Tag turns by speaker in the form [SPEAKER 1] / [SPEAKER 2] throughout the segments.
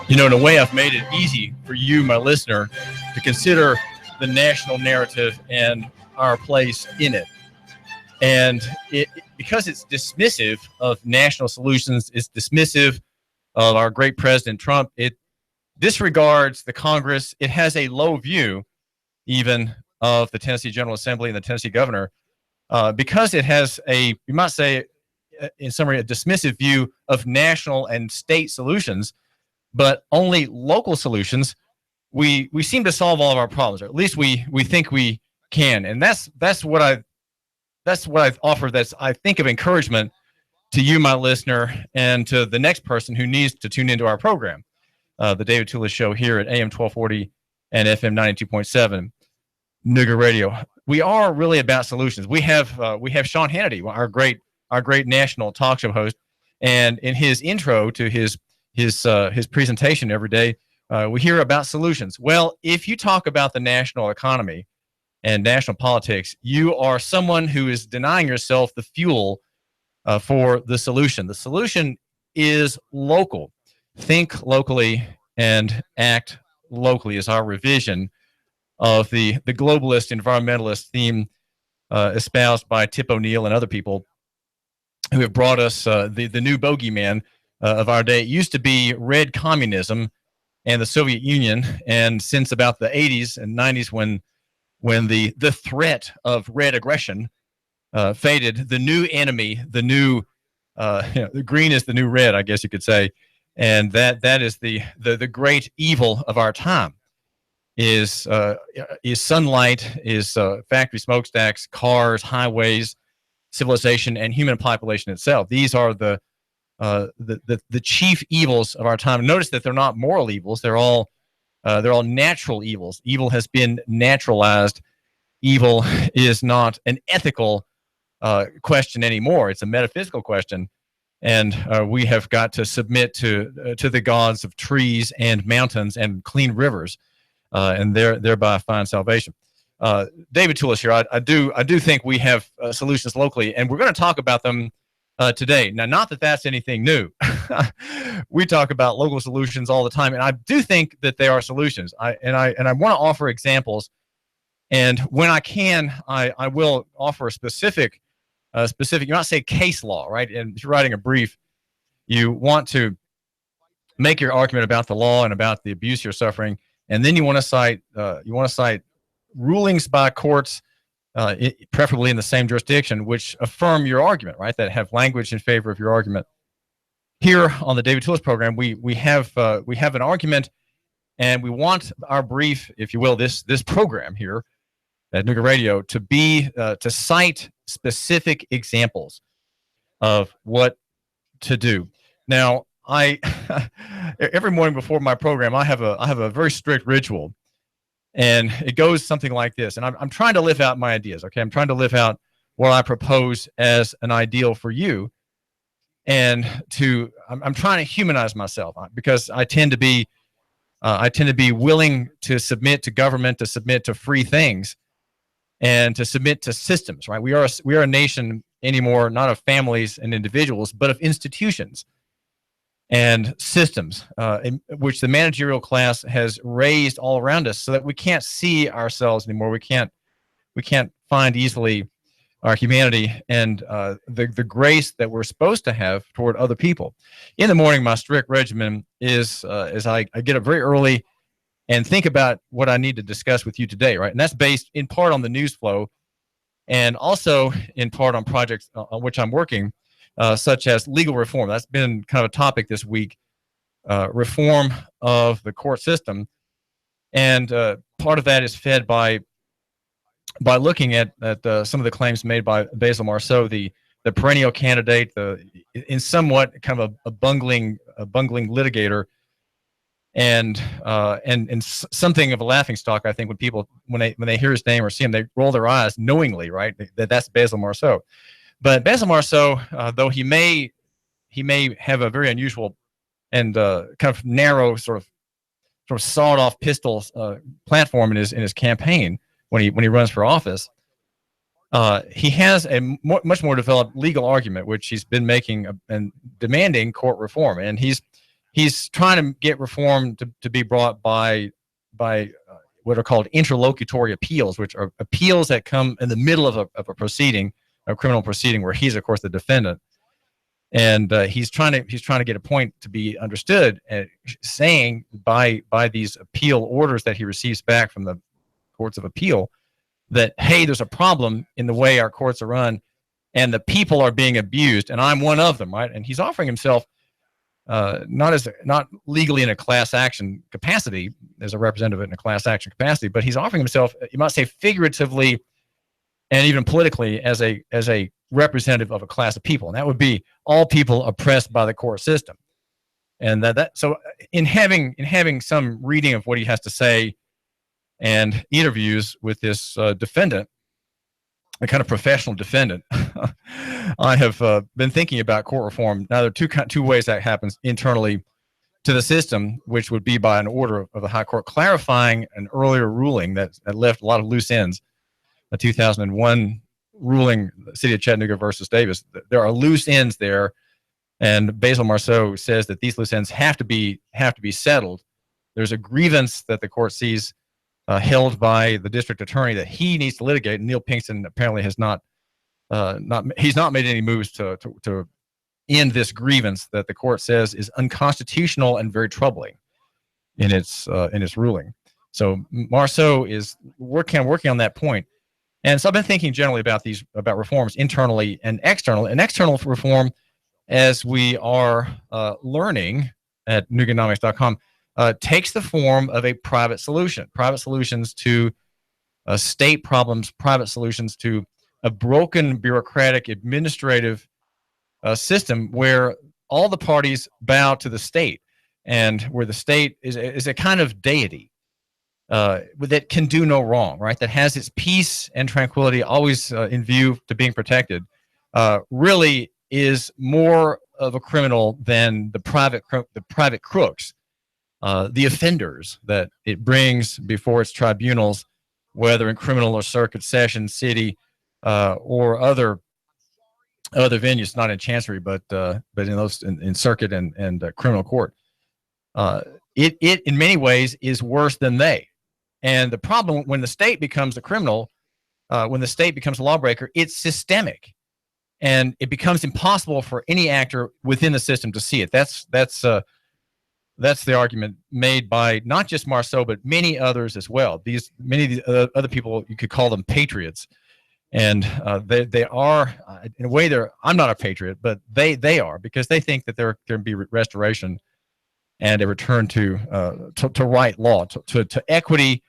[SPEAKER 1] You know, in a way, I've made it easy for you, my listener, to consider the national narrative and our place in it. And because it's dismissive of national solutions, it's dismissive of our great President Trump, it disregards the Congress. It has a low view even of the Tennessee General Assembly and the Tennessee governor, because it has you might say, in summary, a dismissive view of national and state solutions, but only local solutions. We seem to solve all of our problems, or at least we think we can. And that's what I've offered. That's, I think, of encouragement to you, my listener, and to the next person who needs to tune into our program, the David Tulis Show here at AM 1240 and FM 92.7 Nooga Radio. We are really about solutions. We have Sean Hannity, our great national talk show host, and in his intro to his presentation every day, we hear about solutions. Well, if you talk about the national economy and national politics, you are someone who is denying yourself the fuel for the solution. The solution is local. Think locally and act locally is our revision of the globalist environmentalist theme espoused by Tip O'Neill and other people who have brought us the new bogeyman of our day. It used to be red communism and the Soviet Union, and since about the 80s and 90s when the threat of red aggression faded, the new enemy, the green is the new red, I guess you could say, and that is the great evil of our time. Is sunlight, is factory smokestacks, cars, highways, civilization, and human population itself. These are the chief evils of our time. Notice that they're not moral evils; they're all natural evils. Evil has been naturalized. Evil is not an ethical question anymore; it's a metaphysical question, and we have got to submit to the gods of trees and mountains and clean rivers. And thereby find salvation. David Tulis here. I do think we have solutions locally, and we're going to talk about them today. Now, not that that's anything new. We talk about local solutions all the time, and I do think that they are solutions. I want to offer examples, and when I can, I will offer a specific. You might say case law, right? And if you're writing a brief, you want to make your argument about the law and about the abuse you're suffering. And then you want to cite rulings by courts, preferably in the same jurisdiction, which affirm your argument, right? That have language in favor of your argument. Here on the David Tulis program, we have an argument, and we want our brief, if you will, this program here at Nooga Radio to cite specific examples of what to do. Now, every morning before my program, I have a very strict ritual, and it goes something like this. And I'm trying to live out my ideas. Okay, I'm trying to live out what I propose as an ideal for you, and I'm trying to humanize myself, because I tend to be willing to submit to government, to submit to free things, and to submit to systems. Right? We are a nation anymore, not of families and individuals, but of institutions and systems, in which the managerial class has raised all around us, so that we can't see ourselves anymore. We can't find easily our humanity and the grace that we're supposed to have toward other people. In the morning, my strict regimen is I get up very early and think about what I need to discuss with you today, right? And that's based in part on the news flow, and also in part on projects on which I'm working. Such as legal reform. That's been kind of a topic this week, reform of the court system. And part of that is fed by looking at some of the claims made by Basil Marceau, the perennial candidate, in somewhat kind of a bungling litigator, and something of a laughingstock, I think, when people when they hear his name or see him, they roll their eyes knowingly, right? That's Basil Marceau. But Basil Marceau, though he may have a very unusual and kind of narrow sort of sawed-off pistol platform in his campaign when he runs for office, he has a much more developed legal argument, which he's been making and demanding court reform. And he's he's trying to get reform to be brought by what are called interlocutory appeals, which are appeals that come in the middle of a proceeding, a criminal proceeding, where he's, of course, the defendant. And he's trying to get a point to be understood, saying by these appeal orders that he receives back from the courts of appeal that, hey, there's a problem in the way our courts are run, and the people are being abused, and I'm one of them, right? And he's offering himself not legally in a class action capacity as a representative in a class action capacity, but he's offering himself, you might say, figuratively and even politically as a representative of a class of people, and that would be all people oppressed by the court system. And so in having some reading of what he has to say and interviews with this defendant, a kind of professional defendant, I have been thinking about court reform. Now, there are two ways that happens internally to the system, which would be by an order of the High Court clarifying an earlier ruling that left a lot of loose ends. The 2001 ruling, the city of Chattanooga versus Davis, there are loose ends there, and Basil Marceau says that these loose ends have to be settled. There's a grievance that the court sees held by the district attorney that he needs to litigate, and Neil Pinkston apparently has not made any moves to end this grievance that the court says is unconstitutional and very troubling in its ruling. So Marceau is working on that point. And so I've been thinking generally about reforms internally and external. And external reform, as we are learning at Nooganomics.com, takes the form of a private solution. Private solutions to state problems, private solutions to a broken bureaucratic administrative system where all the parties bow to the state, and where the state is a kind of deity that can do no wrong, right? That has its peace and tranquility always in view to being protected, really is more of a criminal than the private crooks, the offenders that it brings before its tribunals, whether in criminal or circuit, session, city, or other venues, not in chancery, but in circuit and criminal court. It in many ways is worse than they. And the problem when the state becomes a criminal, when the state becomes a lawbreaker, it's systemic, and it becomes impossible for any actor within the system to see it. That's the argument made by not just Marceau, but many others as well. Many of the other people, you could call them patriots, and they are in a way. I'm not a patriot, but they are, because they think that there can be restoration and a return to right law, to equity,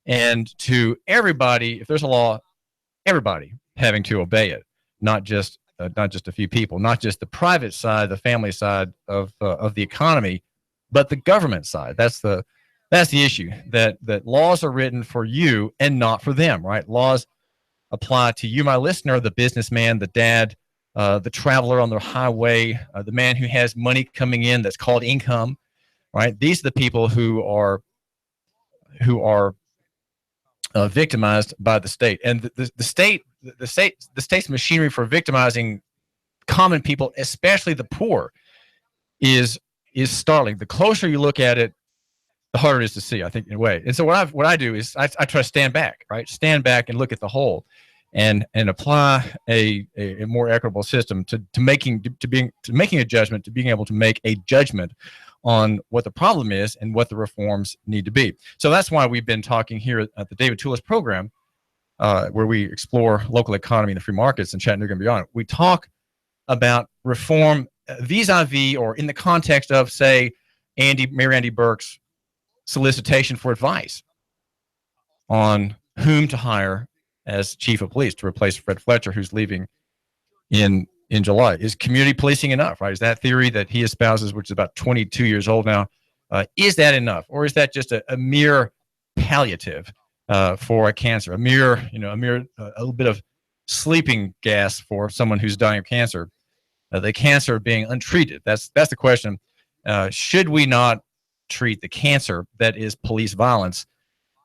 [SPEAKER 1] and to everybody. If there's a law, everybody having to obey it, not just a few people, not just the private side, the family side of the economy, but the government side. That's the issue. That laws are written for you and not for them, right? Laws apply to you, my listener, the businessman, the dad, the traveler on the highway, the man who has money coming in that's called income, right? These are the people who are victimized by the state, and the state's machinery for victimizing common people, especially the poor, is startling. The closer you look at it, the harder it is to see, I think, in a way. And so what I do is I try to stand back, right? Stand back and look at the whole, and apply a more equitable system to making a judgment, to being able to make a judgment on what the problem is and what the reforms need to be. So that's why we've been talking here at the David Tulis program, where we explore local economy and the free markets in Chattanooga and beyond. We talk about reform vis-a-vis, or in the context of, say, Mayor Andy Burke's solicitation for advice on whom to hire as chief of police to replace Fred Fletcher, who's leaving in July. Is community policing enough, right? Is that theory that he espouses, which is about 22 years old now, is that enough? Or is that just a mere palliative for a cancer, a little bit of sleeping gas for someone who's dying of cancer, the cancer being untreated? That's the question. Should we not treat the cancer that is police violence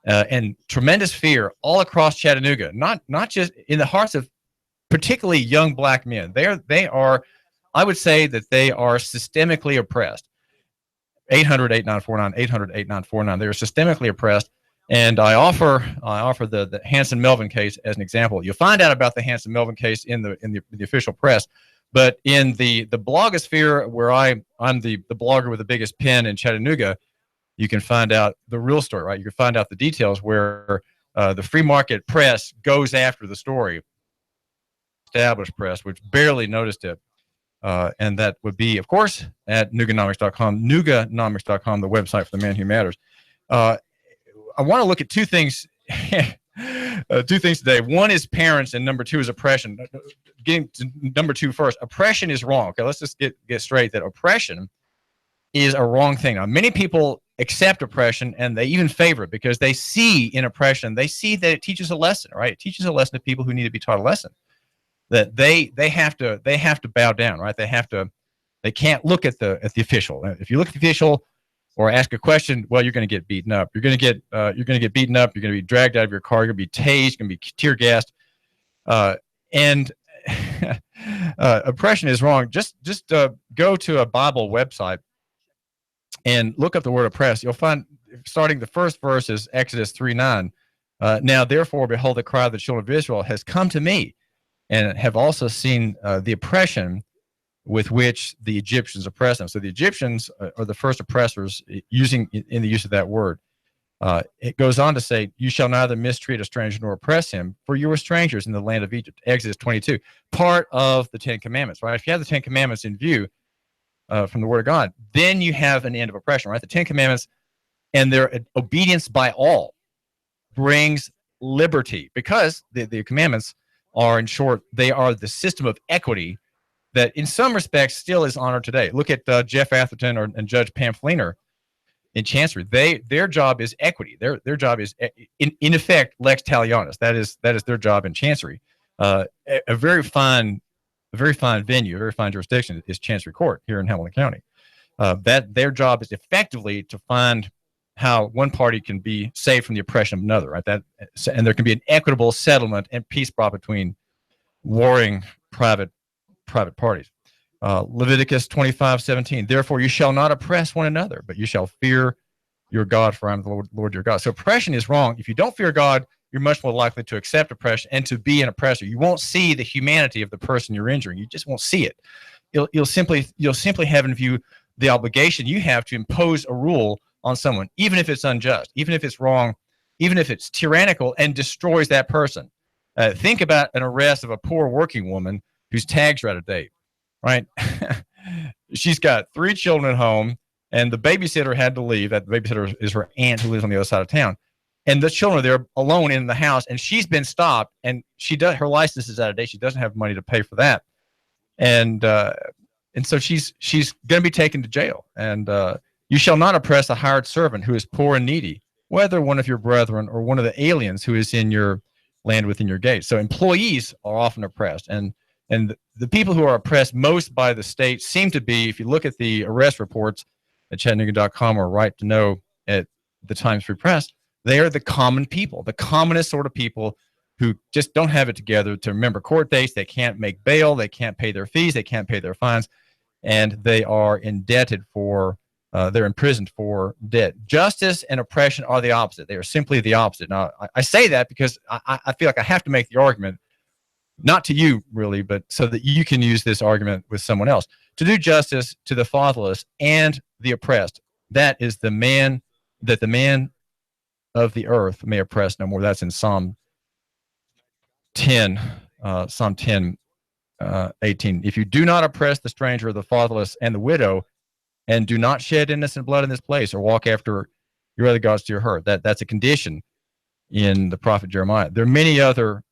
[SPEAKER 1] and tremendous fear all across Chattanooga, not just in the hearts of particularly young black men? They are, I would say that they are systemically oppressed. 800-8949, 800-8949. They are systemically oppressed. And I offer the Hanson Melvin case as an example. You'll find out about the Hanson Melvin case in the official press, but in the blogosphere, where I'm the blogger with the biggest pen in Chattanooga, you can find out the real story, right? You can find out the details where the free market press goes after the story, established press, which barely noticed it. And that would be, of course, at Nooganomics.com, Nooganomics.com, the website for the man who matters. I want to look at two things today. One is parents, and number two is oppression. Getting to number two first. Oppression is wrong. Okay, let's just get straight that oppression is a wrong thing. Now, many people accept oppression and they even favor it because they see in oppression, they see that it teaches a lesson, right? It teaches a lesson to people who need to be taught a lesson. That they have to bow down, right? They can't look at the official. If you look at the official or ask a question, well, you're going to get beaten up. You're going to get beaten up. You're going to be dragged out of your car. You're going to be tased. You're going to be tear gassed. And oppression is wrong. Just go to a Bible website and look up the word oppress. You'll find, starting the first verse is Exodus 3:9. Now, therefore, behold, the cry of the children of Israel has come to me, and have also seen the oppression with which the Egyptians oppress them. So the Egyptians are the first oppressors in the use of that word. It goes on to say, you shall neither mistreat a stranger nor oppress him, for you were strangers in the land of Egypt. Exodus 22, part of the Ten Commandments, right? If you have the Ten Commandments in view from the Word of God, then you have an end of oppression, right? The Ten Commandments and their obedience by all brings liberty, because the commandments are, in short, they are the system of equity that in some respects still is honored today. Look at Jeff Atherton and Judge Pam Fleener in Chancery. Their job is equity. Their job is, in effect, lex talionis. That is their job in Chancery. A very fine venue, a very fine jurisdiction is Chancery Court here in Hamilton County. That their job is effectively to find how one party can be saved from the oppression of another, right? And there can be an equitable settlement and peace brought between warring private parties. Leviticus 25:17. Therefore, you shall not oppress one another, but you shall fear your God, for I am the Lord your God. So oppression is wrong. If you don't fear God, you're much more likely to accept oppression and to be an oppressor. You won't see the humanity of the person you're injuring. You just won't see it. You'll simply have in view the obligation you have to impose a rule on someone, even if it's unjust, even if it's wrong, even if it's tyrannical and destroys that person. Think about an arrest of a poor working woman whose tags are out of date, right? She's got 3 children at home, and the babysitter had to leave. That the babysitter is her aunt who lives on the other side of town. And the children are there alone in the house, and she's been stopped, and her license is out of date. She doesn't have money to pay for that. And so she's going to be taken to jail. And you shall not oppress a hired servant who is poor and needy, whether one of your brethren or one of the aliens who is in your land within your gates. So employees are often oppressed. And the people who are oppressed most by the state seem to be, if you look at the arrest reports at Chattanooga.com or Right to Know at the Times Free Press, they are the common people, the commonest sort of people who just don't have it together to remember court dates. They can't make bail. They can't pay their fees. They can't pay their fines. And they are indebted for, they're imprisoned for debt. Justice and oppression are the opposite. They are simply the opposite. Now, I say that because I feel like I have to make the argument, not to you really, but so that you can use this argument with someone else. To do justice to the fatherless and the oppressed, that is the man of the earth may oppress no more. That's in Psalm 10, 18. If you do not oppress the stranger, the fatherless, and the widow, and do not shed innocent blood in this place, or walk after your other gods to your hurt, that's a condition in the prophet Jeremiah. There are many other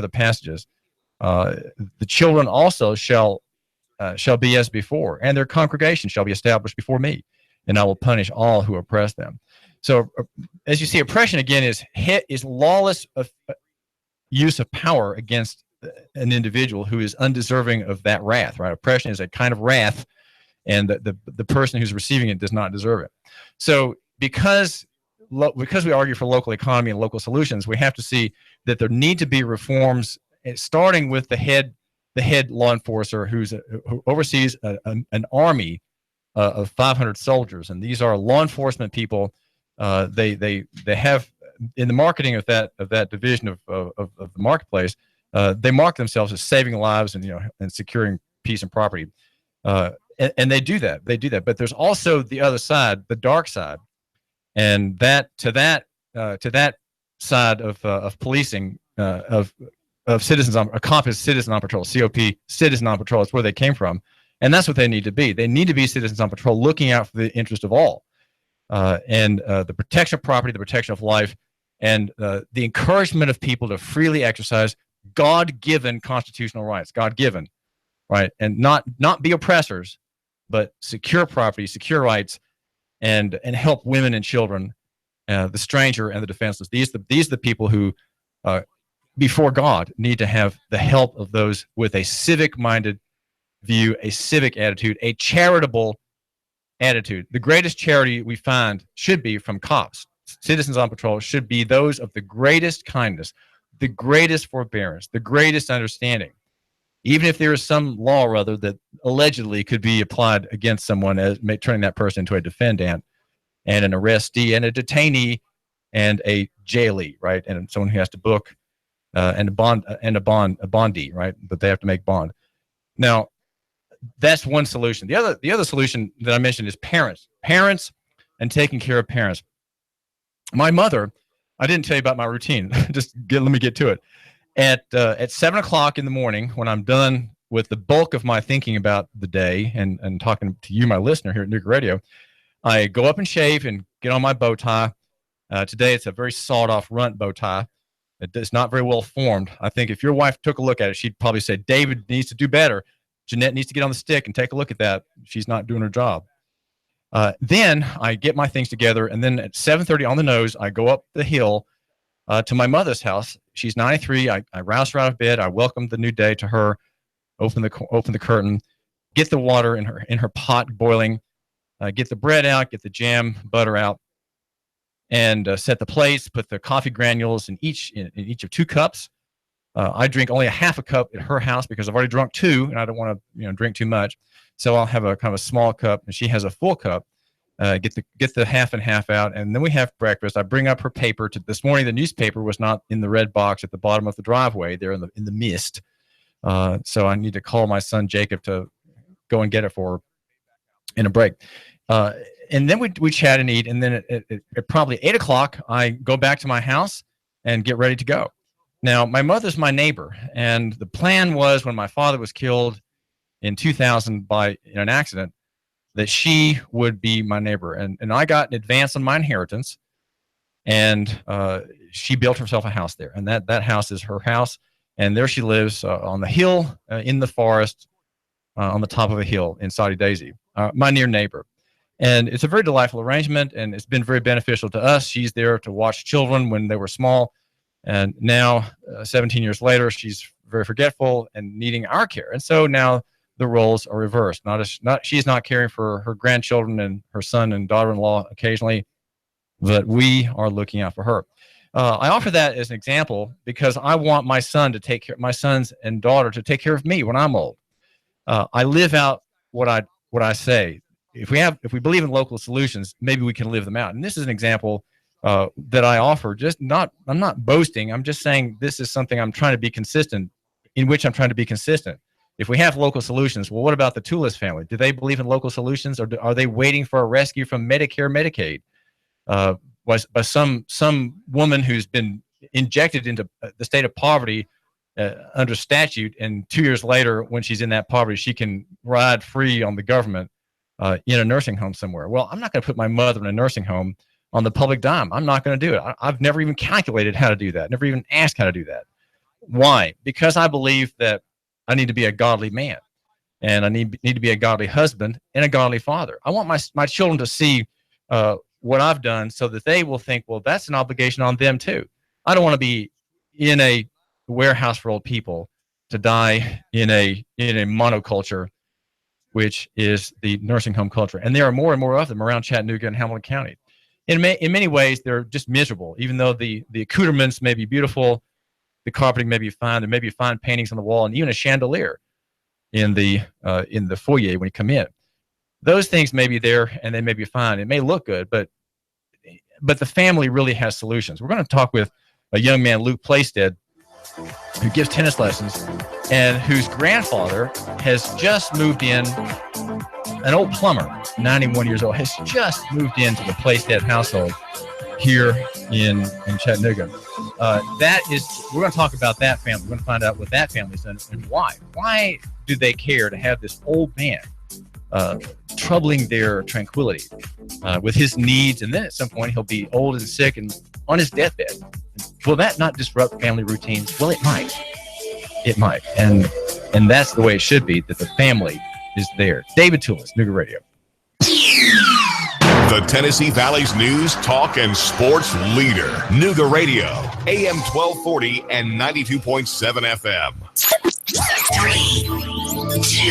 [SPEAKER 1] passages. The children also shall be as before, and their congregation shall be established before me, and I will punish all who oppress them. So, as you see, oppression again is lawless use of power against an individual who is undeserving of that wrath. Right? Oppression is a kind of wrath, and the person who's receiving it does not deserve it. So, because we argue for local economy and local solutions, we have to see that there need to be reforms, starting with the head law enforcer who oversees an army of 500 soldiers, and these are law enforcement people. They have in the marketing of that division of the marketplace. They mark themselves as saving lives and and securing peace and property. And they do that. They do that. But there's also the other side, the dark side, and to that side of policing of citizens on accomplished citizen on patrol, COP, citizen on patrol. Is where they came from, and that's what they need to be. They need to be citizens on patrol, looking out for the interest of all, and the protection of property, the protection of life, and the encouragement of people to freely exercise God-given constitutional rights, God-given, right, and not be oppressors, but secure property, secure rights, and help women and children, the stranger and the defenseless. These are the people who, before God, need to have the help of those with a civic-minded view, a civic attitude, a charitable attitude. The greatest charity we find should be from cops. Citizens on patrol should be those of the greatest kindness, the greatest forbearance, the greatest understanding. Even if there is some law or other that allegedly could be applied against someone as turning that person into a defendant and an arrestee and a detainee and a jailee, right? And someone who has to book and a bondee, right? But they have to make bond. Now, that's one solution. The other solution that I mentioned is parents and taking care of parents. My mother, I didn't tell you about my routine. Let me get to it. At 7 o'clock in the morning, when I'm done with the bulk of my thinking about the day and talking to you, my listener here at Nooga Radio, I go up and shave and get on my bow tie. Today, it's a very sawed-off runt bow tie. It's not very well formed. I think if your wife took a look at it, she'd probably say, David needs to do better. Jeanette needs to get on the stick and take a look at that. She's not doing her job. Then I get my things together, and then at 7:30 on the nose, I go up the hill to my mother's house. She's 93. I rouse her out of bed. I welcome the new day to her. Open the curtain. Get the water in her pot boiling. Get the bread out. Get the jam, butter out, and set the plates. Put the coffee granules in each of 2 cups. I drink only a half a cup at her house because I've already drunk 2, and I don't want to drink too much. So I'll have a kind of a small cup, and she has a full cup. Get the half and half out, and then we have breakfast. I bring up her paper. This morning, the newspaper was not in the red box at the bottom of the driveway. They're in the mist. So I need to call my son Jacob to go and get it for her in a break. And then we chat and eat, and then at probably 8 o'clock, I go back to my house and get ready to go. Now, my mother's my neighbor, and the plan was when my father was killed in 2000 by an accident, that she would be my neighbor. And I got an advance on my inheritance, and she built herself a house there. And that house is her house, and there she lives on the hill in the forest on the top of a hill in Saudi Daisy, my near neighbor. And it's a very delightful arrangement, and it's been very beneficial to us. She's there to watch children when they were small, and now 17 years later, she's very forgetful and needing our care. And so now the roles are reversed. She's not caring for her grandchildren and her son and daughter-in-law occasionally, but we are looking out for her. I offer that as an example because I want my sons and daughter to take care of me when I'm old. I live out what I say. If we believe in local solutions, maybe we can live them out. And this is an example that I offer. I'm not boasting. I'm just saying this is something I'm trying to be consistent. If we have local solutions, well, what about the Tulis family? Do they believe in local solutions, or are they waiting for a rescue from Medicare, Medicaid? By some woman who's been injected into the state of poverty under statute, and 2 years later, when she's in that poverty, she can ride free on the government in a nursing home somewhere. Well, I'm not going to put my mother in a nursing home on the public dime. I'm not going to do it. I've never even calculated how to do that, never even asked how to do that. Why? Because I believe that I need to be a godly man, and I need to be a godly husband and a godly father. I want my children to see what I've done so that they will think, well, that's an obligation on them too. I don't want to be in a warehouse for old people to die in a monoculture, which is the nursing home culture. And there are more and more of them around Chattanooga and Hamilton County. In many ways, they're just miserable, even though the accoutrements may be beautiful. The carpeting may be fine. There may be fine paintings on the wall, and even a chandelier in the foyer when you come in. Those things may be there and they may be fine. It may look good, but the family really has solutions. We're going to talk with a young man, Luke Plaisted, who gives tennis lessons and whose grandfather has just moved in. An old plumber, 91 years old, has just moved into the Plaisted household here in Chattanooga. We're going to talk about that family. We're going to find out what that family's done and why. Why do they care to have this old man troubling their tranquility with his needs? And then at some point he'll be old and sick and on his deathbed. Will that not disrupt family routines? Well, it might. It might. And that's the way it should be, that the family is there. David Tulis, Nooga Radio.
[SPEAKER 2] The Tennessee Valley's news, talk, and sports leader. Nooga Radio, AM 1240 and 92.7 FM.
[SPEAKER 3] 3, 2,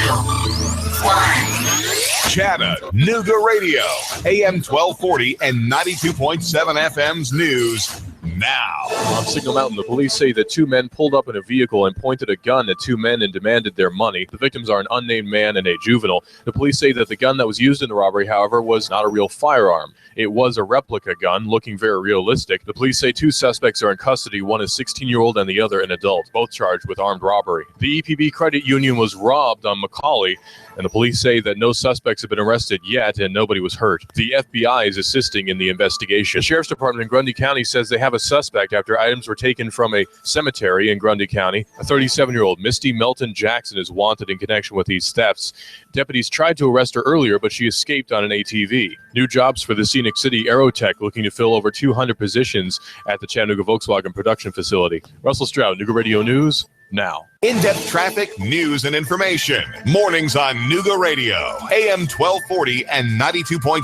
[SPEAKER 3] 1.
[SPEAKER 2] Chattanooga Radio, AM 1240 and 92.7 FM's news now.
[SPEAKER 4] On Signal Mountain, the police say that two men pulled up in a vehicle and pointed a gun at two men and demanded their money. The victims are an unnamed man and a juvenile. The police say that the gun that was used in the robbery, however, was not a real firearm. It was a replica gun, looking very realistic. The police say two suspects are in custody. One is 16-year-old and the other an adult, both charged with armed robbery. The EPB credit union was robbed on McCauley, and the police say that no suspects have been arrested yet and nobody was hurt. The FBI is assisting in the investigation. The Sheriff's Department in Grundy County says they have a suspect after items were taken from a cemetery in Grundy County. A 37-year-old Misty Melton Jackson is wanted in connection with these thefts. Deputies tried to arrest her earlier, but she escaped on an ATV. New jobs for the Scenic City Aerotech, looking to fill over 200 positions at the Chattanooga Volkswagen production facility. Russell Stroud, Nooga Radio News, now.
[SPEAKER 2] In-depth traffic, news, and information. Mornings on Nooga Radio, AM 1240 and 92.7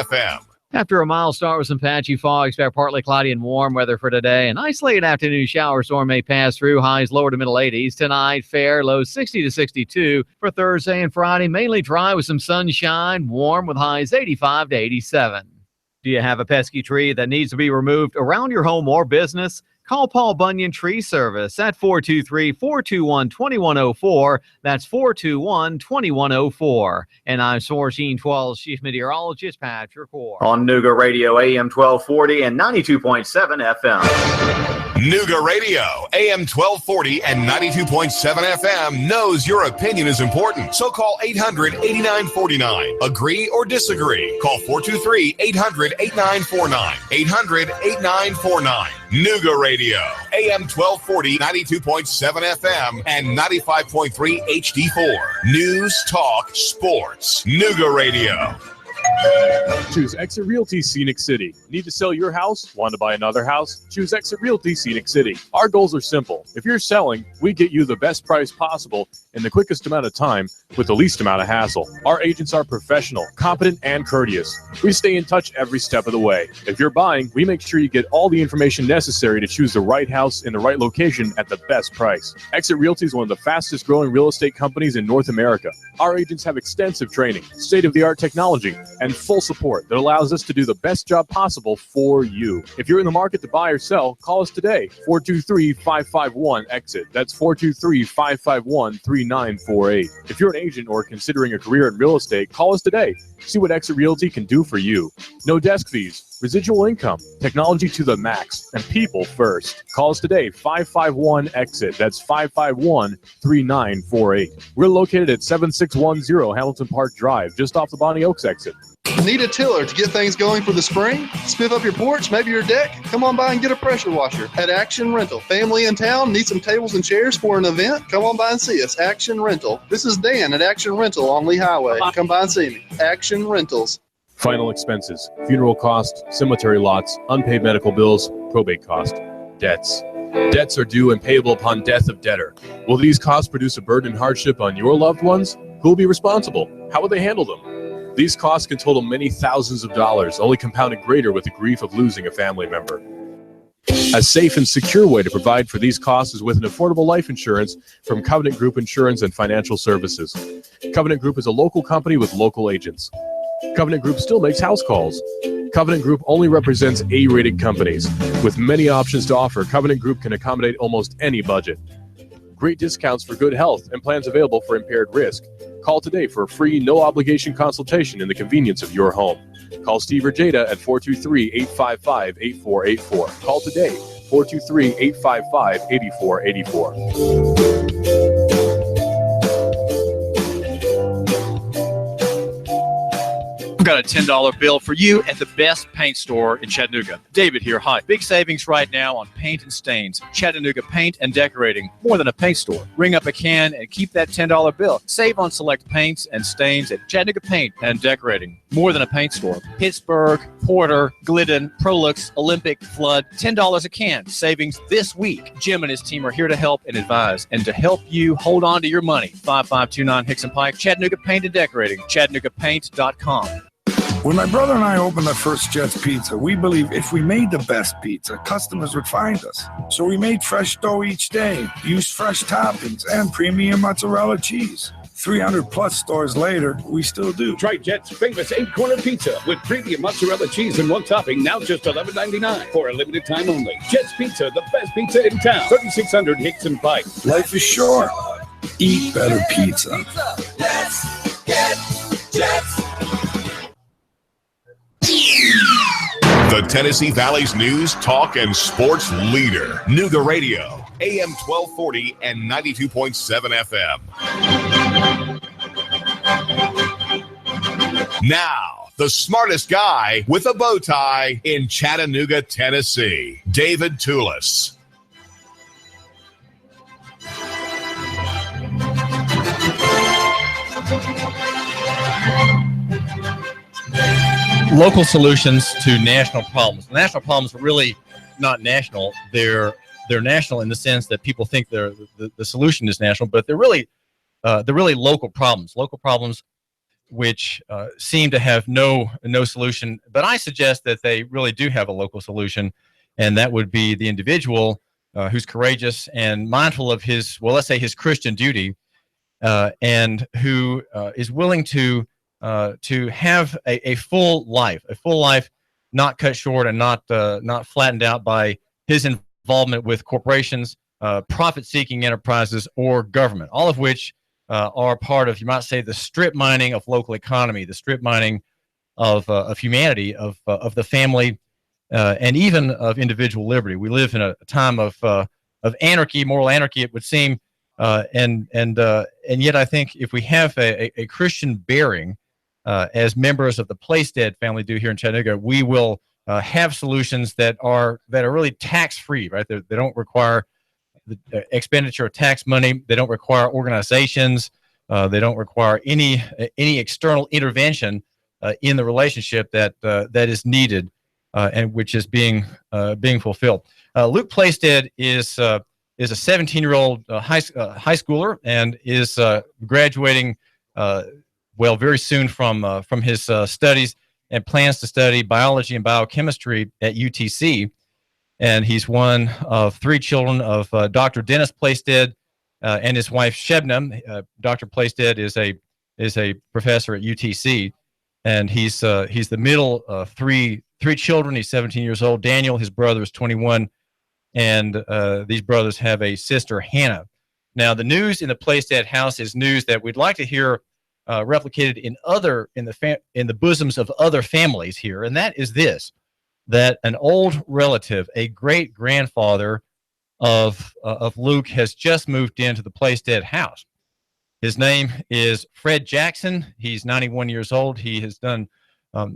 [SPEAKER 2] FM.
[SPEAKER 5] After a mild start with some patchy fog, expect partly cloudy and warm weather for today. An isolated afternoon shower storm may pass through, highs lower to middle 80s. Tonight, fair, lows 60 to 62. For Thursday and Friday, mainly dry with some sunshine, warm with highs 85 to 87. Do you have a pesky tree that needs to be removed around your home or business? Call Paul Bunyan Tree Service at 423-421-2104. That's 421-2104. And I'm Sourcine 12's Chief Meteorologist Patrick Ward. On Nooga Radio, AM 1240 and 92.7 FM.
[SPEAKER 2] Nooga Radio, AM 1240 and 92.7 FM knows your opinion is important. So call 800-8949. Agree or disagree? Call 423-800-8949. 800-8949. Nooga Radio, AM 1240, 92.7 FM, and 95.3 HD4. News, talk, sports. Nooga Radio.
[SPEAKER 4] Choose Exit Realty Scenic City. Need to sell your house? Want to buy another house? Choose Exit Realty Scenic City. Our goals are simple. If you're selling, we get you the best price possible in the quickest amount of time with the least amount of hassle. Our agents are professional, competent, and courteous. We stay in touch every step of the way. If you're buying, we make sure you get all the information necessary to choose the right house in the right location at the best price. Exit Realty is one of the fastest growing real estate companies in North America. Our agents have extensive training, state-of-the-art technology, and full support that allows us to do the best job possible for you. If you're in the market to buy or sell, call us today, 423-551-EXIT. That's 423-551-3948. If you're an agent or considering a career in real estate, call us today. See what Exit Realty can do for you. No desk fees, residual income, technology to the max, and people first. Call us today, 551-EXIT. That's 551-3948. We're located at 7610 Hamilton Park Drive, just off the Bonnie Oaks exit.
[SPEAKER 6] Need a tiller to get things going for the spring? Spiff up your porch, maybe your deck? Come on by and get a pressure washer at Action Rental. Family in town, need some tables and chairs for an event? Come on by and see us, Action Rental. This is Dan at Action Rental on Lee Highway. Come by and see me, Action Rentals.
[SPEAKER 4] Final expenses, funeral costs, cemetery lots, unpaid medical bills, probate cost, debts. Debts are due and payable upon death of debtor. Will these costs produce a burden and hardship on your loved ones? Who will be responsible? How will they handle them? These costs can total many thousands of dollars, only compounded greater with the grief of losing a family member. A safe and secure way to provide for these costs is with an affordable life insurance from Covenant Group Insurance and Financial Services. Covenant Group is a local company with local agents. Covenant Group still makes house calls. Covenant Group only represents A-rated companies. With many options to offer, Covenant Group can accommodate almost any budget. Great discounts for good health and plans available for impaired risk. Call today for a free, no-obligation consultation in the convenience of your home. Call Steve or Jada at 423-855-8484. Call today, 423-855-8484.
[SPEAKER 1] I've got a $10 bill for you at the best paint store in Chattanooga. David here. Hi. Big savings right now on paint and stains. Chattanooga Paint and Decorating. More than a paint store. Ring up a can and keep that $10 bill. Save on select paints and stains at Chattanooga Paint and Decorating. More than a paint store. Pittsburgh, Porter, Glidden, Prolux, Olympic, Flood. $10 a can. Savings this week. Jim and his team are here to help and advise and to help you hold on to your money. 5529 Hickson Pike. Chattanooga Paint and Decorating. ChattanoogaPaint.com.
[SPEAKER 7] When my brother and I opened our first Jets Pizza, we believed if we made the best pizza, customers would find us. So we made fresh dough each day, used fresh toppings, and premium mozzarella cheese. 300-plus stores later, we still do.
[SPEAKER 8] Try Jet's famous 8-corner pizza with premium mozzarella cheese and one topping, now just $11.99 for a limited time only. Jet's Pizza, the best pizza in town. 3600 Hickson Pike.
[SPEAKER 7] Life is short. Eat better pizza.
[SPEAKER 3] Let's get Jets.
[SPEAKER 2] The Tennessee Valley's news, talk, and sports leader. Nooga Radio, AM 1240 and 92.7 FM. Now, the smartest guy with a bow tie in Chattanooga, Tennessee, David Tulis.
[SPEAKER 1] Local solutions to national problems. The national problems are really not national. They're national in the sense that people think the solution is national, but they're really local problems. Local problems which seem to have no solution. But I suggest that they really do have a local solution, and that would be the individual who's courageous and mindful of his, well, let's say his Christian duty, and who is willing to have a full life, not cut short and not flattened out by his involvement with corporations, profit-seeking enterprises, or government, all of which are part of, you might say, the strip mining of local economy, the strip mining of humanity, of the family, and even of individual liberty. We live in a time of anarchy, moral anarchy, it would seem, and yet I think if we have a Christian bearing, as members of the Plaisted family do here in Chattanooga, we will have solutions that are really tax-free, right? They don't require the expenditure of tax money. They don't require organizations. They don't require any external intervention in the relationship that is needed and which is being fulfilled. Luke Plaisted is a 17-year-old high schooler and is graduating very soon from his studies, and plans to study biology and biochemistry at UTC. And he's one of 3 children of Dr. Dennis Plaisted and his wife Shebnam. Dr. Plaisted is a professor at UTC, and he's the middle of three children. He's 17 years old. Daniel, his brother, is 21, and these brothers have a sister, Hannah. Now, the news in the Plaisted house is news that we'd like to hear replicated in the bosoms of other families here, and that is this: that an old relative, a great grandfather of Luke, has just moved into the Plaisted house. His name is Fred Jackson. He's 91 years old. He has done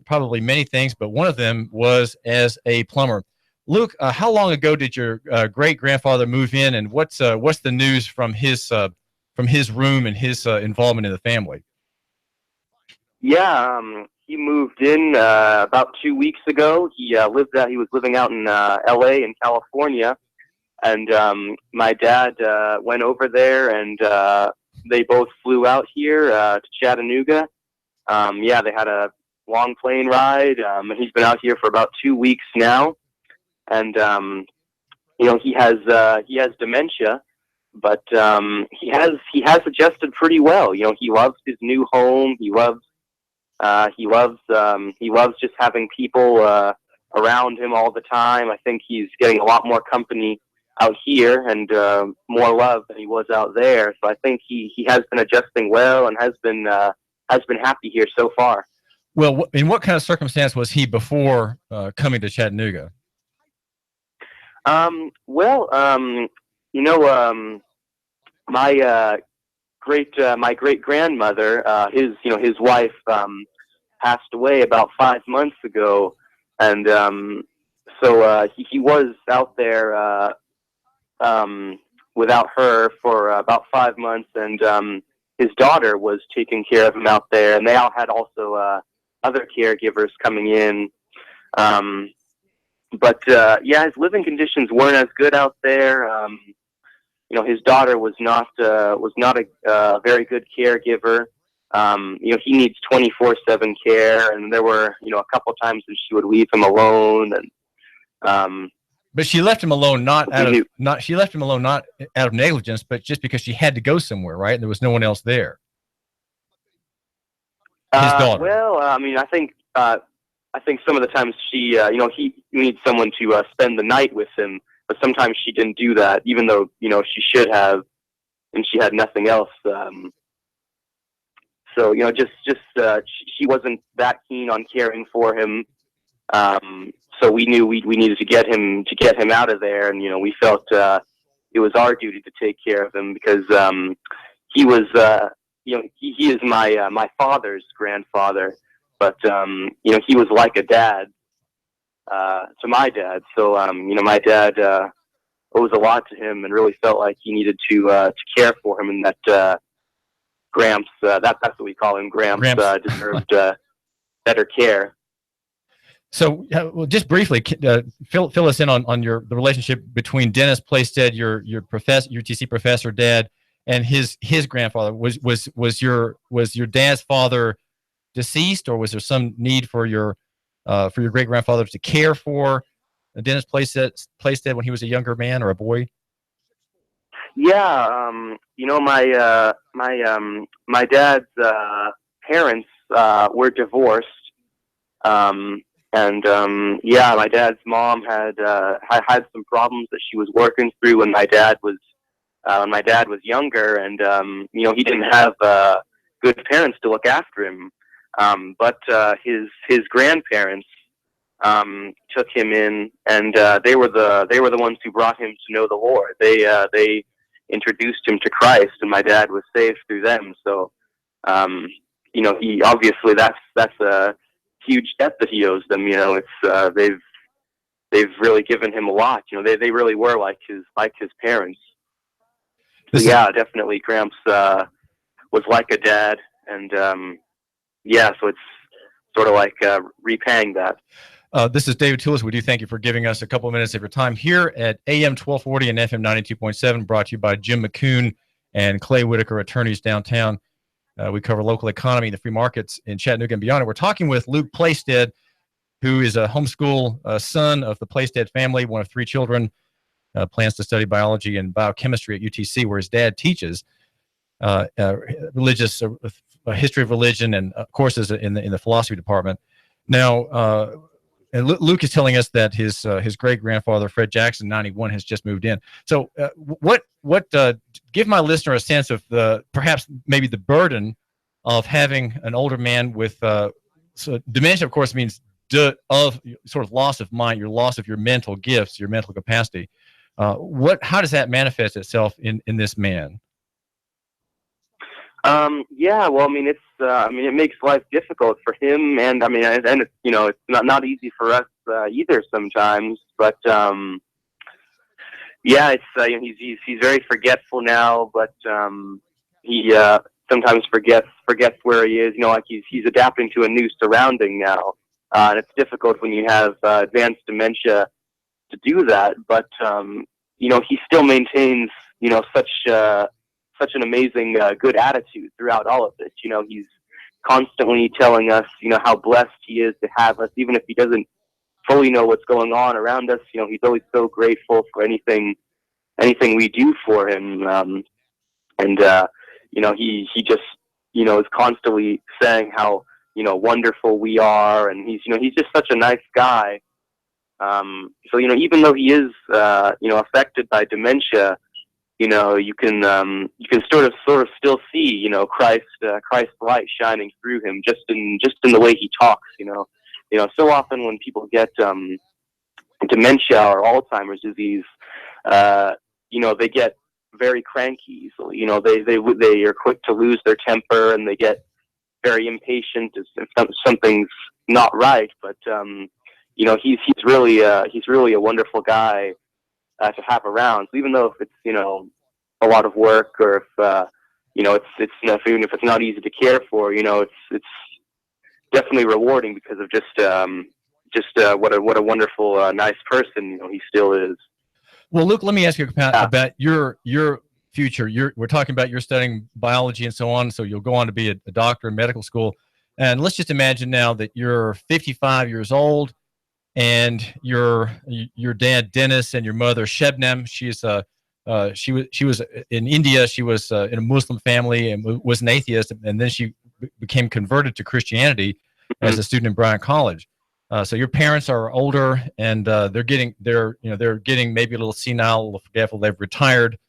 [SPEAKER 1] probably many things, but one of them was as a plumber. Luke, how long ago did your great grandfather move in, and what's the news from his room and his involvement in the family?
[SPEAKER 9] Yeah, he moved in about 2 weeks ago. He was living out in L.A. in California, and my dad went over there, and they both flew out here to Chattanooga. They had a long plane ride, and he's been out here for about 2 weeks now. And he has dementia, but he has adjusted pretty well. He loves his new home. He loves just having people around him all the time. I think he's getting a lot more company out here and more love than he was out there. So I think he has been adjusting well and has been happy here so far.
[SPEAKER 1] Well, in what kind of circumstance was he before coming to Chattanooga?
[SPEAKER 9] My great grandmother, his wife, passed away about 5 months ago, and so he was out there without her for about 5 months, and his daughter was taking care of him out there, and they all had also other caregivers coming in. But his living conditions weren't as good out there. His daughter was not a very good caregiver. He needs 24/7 care, and there were a couple times that she would leave him alone, and
[SPEAKER 1] but she left him alone not out of negligence, but just because she had to go somewhere, right? And there was no one else there. His daughter.
[SPEAKER 9] I think some of the times she, he needs someone to spend the night with him, but sometimes she didn't do that, even though, she should have, and she had nothing else. So, she wasn't that keen on caring for him. So we knew we needed to get him out of there. And, we felt, it was our duty to take care of him because, he was, he is my father's grandfather. But, he was like a dad to my dad. So, my dad owes a lot to him and really felt like he needed to care for him, and that Gramps, that's what we call him, Gramps. Deserved better care.
[SPEAKER 1] So, well, just briefly, fill us in on the relationship between Dennis Plaisted, your UTC professor dad, and his grandfather. Was your dad's father deceased, or was there some need for your great grandfather to care for Dennis Plaisted when he was a younger man or a boy?
[SPEAKER 9] Yeah, my dad's parents were divorced, and my dad's mom had some problems that she was working through when my dad was younger, and he didn't have good parents to look after him. But his grandparents took him in, and they were the ones who brought him to know the Lord. They introduced him to Christ, and my dad was saved through them. So, he obviously that's a huge debt that he owes them. It's they've really given him a lot. They really were like his parents. So, yeah, definitely, Gramps was like a dad, and so it's sort of like repaying that.
[SPEAKER 1] This is David Tulis. We do thank you for giving us a couple of minutes of your time here at AM 1240 and FM 92.7, brought to you by Jim McCoon and Clay Whitaker, attorneys downtown. We cover local economy and the free markets in Chattanooga and beyond. And we're talking with Luke Plaisted, who is a homeschool son of the Plaisted family, one of 3 children, plans to study biology and biochemistry at UTC, where his dad teaches religious history of religion and courses in the philosophy department. Now, and Luke is telling us that his great grandfather Fred Jackson, 91, has just moved in. So, give my listener a sense of perhaps maybe the burden of having an older man with so dementia. Of course, means of sort of loss of mind, your loss of your mental gifts, your mental capacity. How does that manifest itself in this man? It makes life difficult for him, and it's it's not easy for us either sometimes. But he's very forgetful now, but he sometimes forgets where he is. He's adapting to a new surrounding now, and it's difficult when you have advanced dementia to do that. But he still maintains such an amazing good attitude throughout all of this. He's constantly telling us how blessed he is to have us, even if he doesn't fully know what's going on around us. He's always so grateful for anything we do for him, he just is constantly saying how wonderful we are, and he's just such a nice guy.
[SPEAKER 9] So even though he is affected by dementia, you can sort of still see Christ's light shining through him just in the way he talks. So often when people get dementia or Alzheimer's disease, they get very cranky easily. They are quick to lose their temper, and they get very impatient if something's not right. But he's really a wonderful guy to have around. So even though if it's a lot of work, or if even if it's not easy to care for, it's definitely rewarding because of just what a wonderful nice person he still is.
[SPEAKER 1] Well, Luke, let me ask you about your future. We're talking about you're studying biology and so on, so you'll go on to be a doctor in medical school. And let's just imagine now that you're 55 years old, and your dad Dennis and your mother Shebnem, she was in India. She was in a Muslim family and was an atheist, and then she became converted to Christianity as a student in Bryant College. So your parents are older, and they're getting maybe a little senile, a little forgetful. They've retired,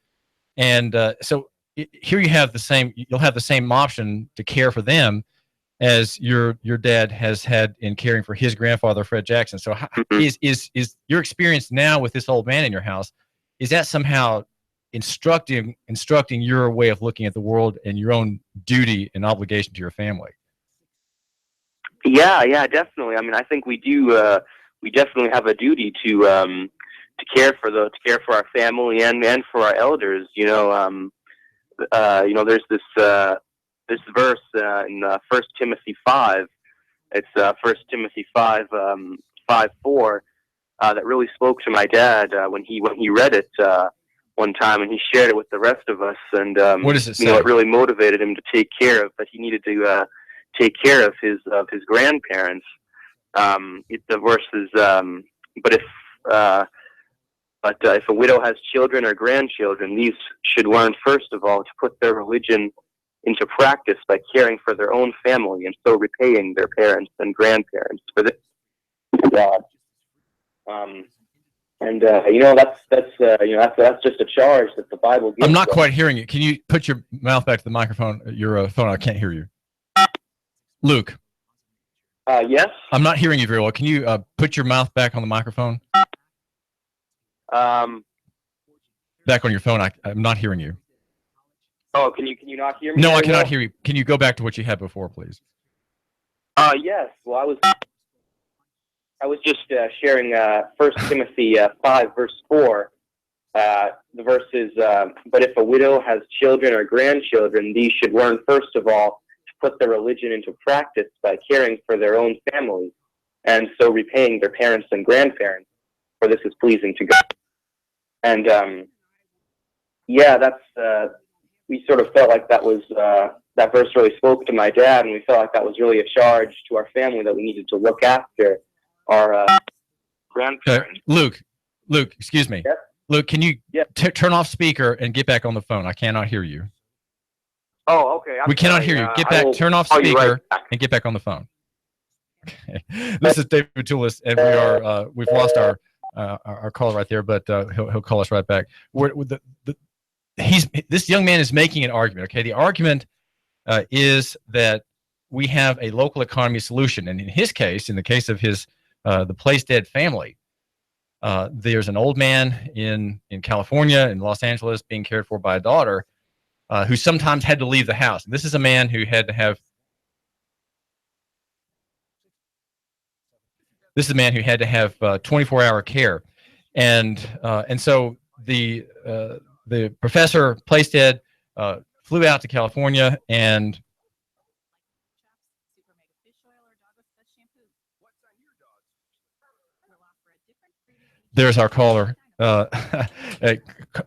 [SPEAKER 1] and so here you'll have the same option to care for them as your dad has had in caring for his grandfather, Fred Jackson. So is your experience now with this old man in your house, is that somehow instructing your way of looking at the world and your own duty and obligation to your family?
[SPEAKER 9] Yeah, definitely. I mean, I think we do. We definitely have a duty to care for our family and for our elders. There's this verse in 1 Timothy 5. It's 1 Timothy 5:4 that really spoke to my dad when he read it one time, and he shared it with the rest of us. And
[SPEAKER 1] what does it say?
[SPEAKER 9] It really motivated him to take care of that. He needed to take care of his grandparents. The verse is, but if a widow has children or grandchildren, these should learn first of all to put their religion into practice by caring for their own family and so repaying their parents and grandparents for this God. That's just a charge that the Bible gives.
[SPEAKER 1] I'm not quite hearing you. Can you put your mouth back to the microphone, your phone? I can't hear you. Luke.
[SPEAKER 9] Yes?
[SPEAKER 1] I'm not hearing you very well. Can you put your mouth back on the microphone? Back on your phone. I'm not hearing you.
[SPEAKER 9] Oh, can you not hear me?
[SPEAKER 1] No, I cannot hear you. Can you go back to what you had before, please?
[SPEAKER 9] Yes. Well, I was just sharing 1 Timothy 5, verse 4. The verse is, but if a widow has children or grandchildren, these should learn first of all to put their religion into practice by caring for their own families and so repaying their parents and grandparents, for this is pleasing to God. And we sort of felt like that verse really spoke to my dad, and we felt like that was really a charge to our family that we needed to look after our grandparents.
[SPEAKER 1] Luke, excuse me.
[SPEAKER 9] Yes?
[SPEAKER 1] Luke, can you turn off speaker and get back on the phone? I cannot hear you.
[SPEAKER 9] Oh, okay.
[SPEAKER 1] We cannot hear you. Turn off speaker and get back on the phone. Okay. This is David Tulis, and we've lost our caller right there, but he'll call us right back. This young man is making an argument. Okay, the argument is that we have a local economy solution, and in his case, in the case of the Plaisted family, there's an old man in California, in Los Angeles, being cared for by a daughter who sometimes had to leave the house. This is a man who had to have 24-hour care, and so the professor Plaisted flew out to California, and there's our caller.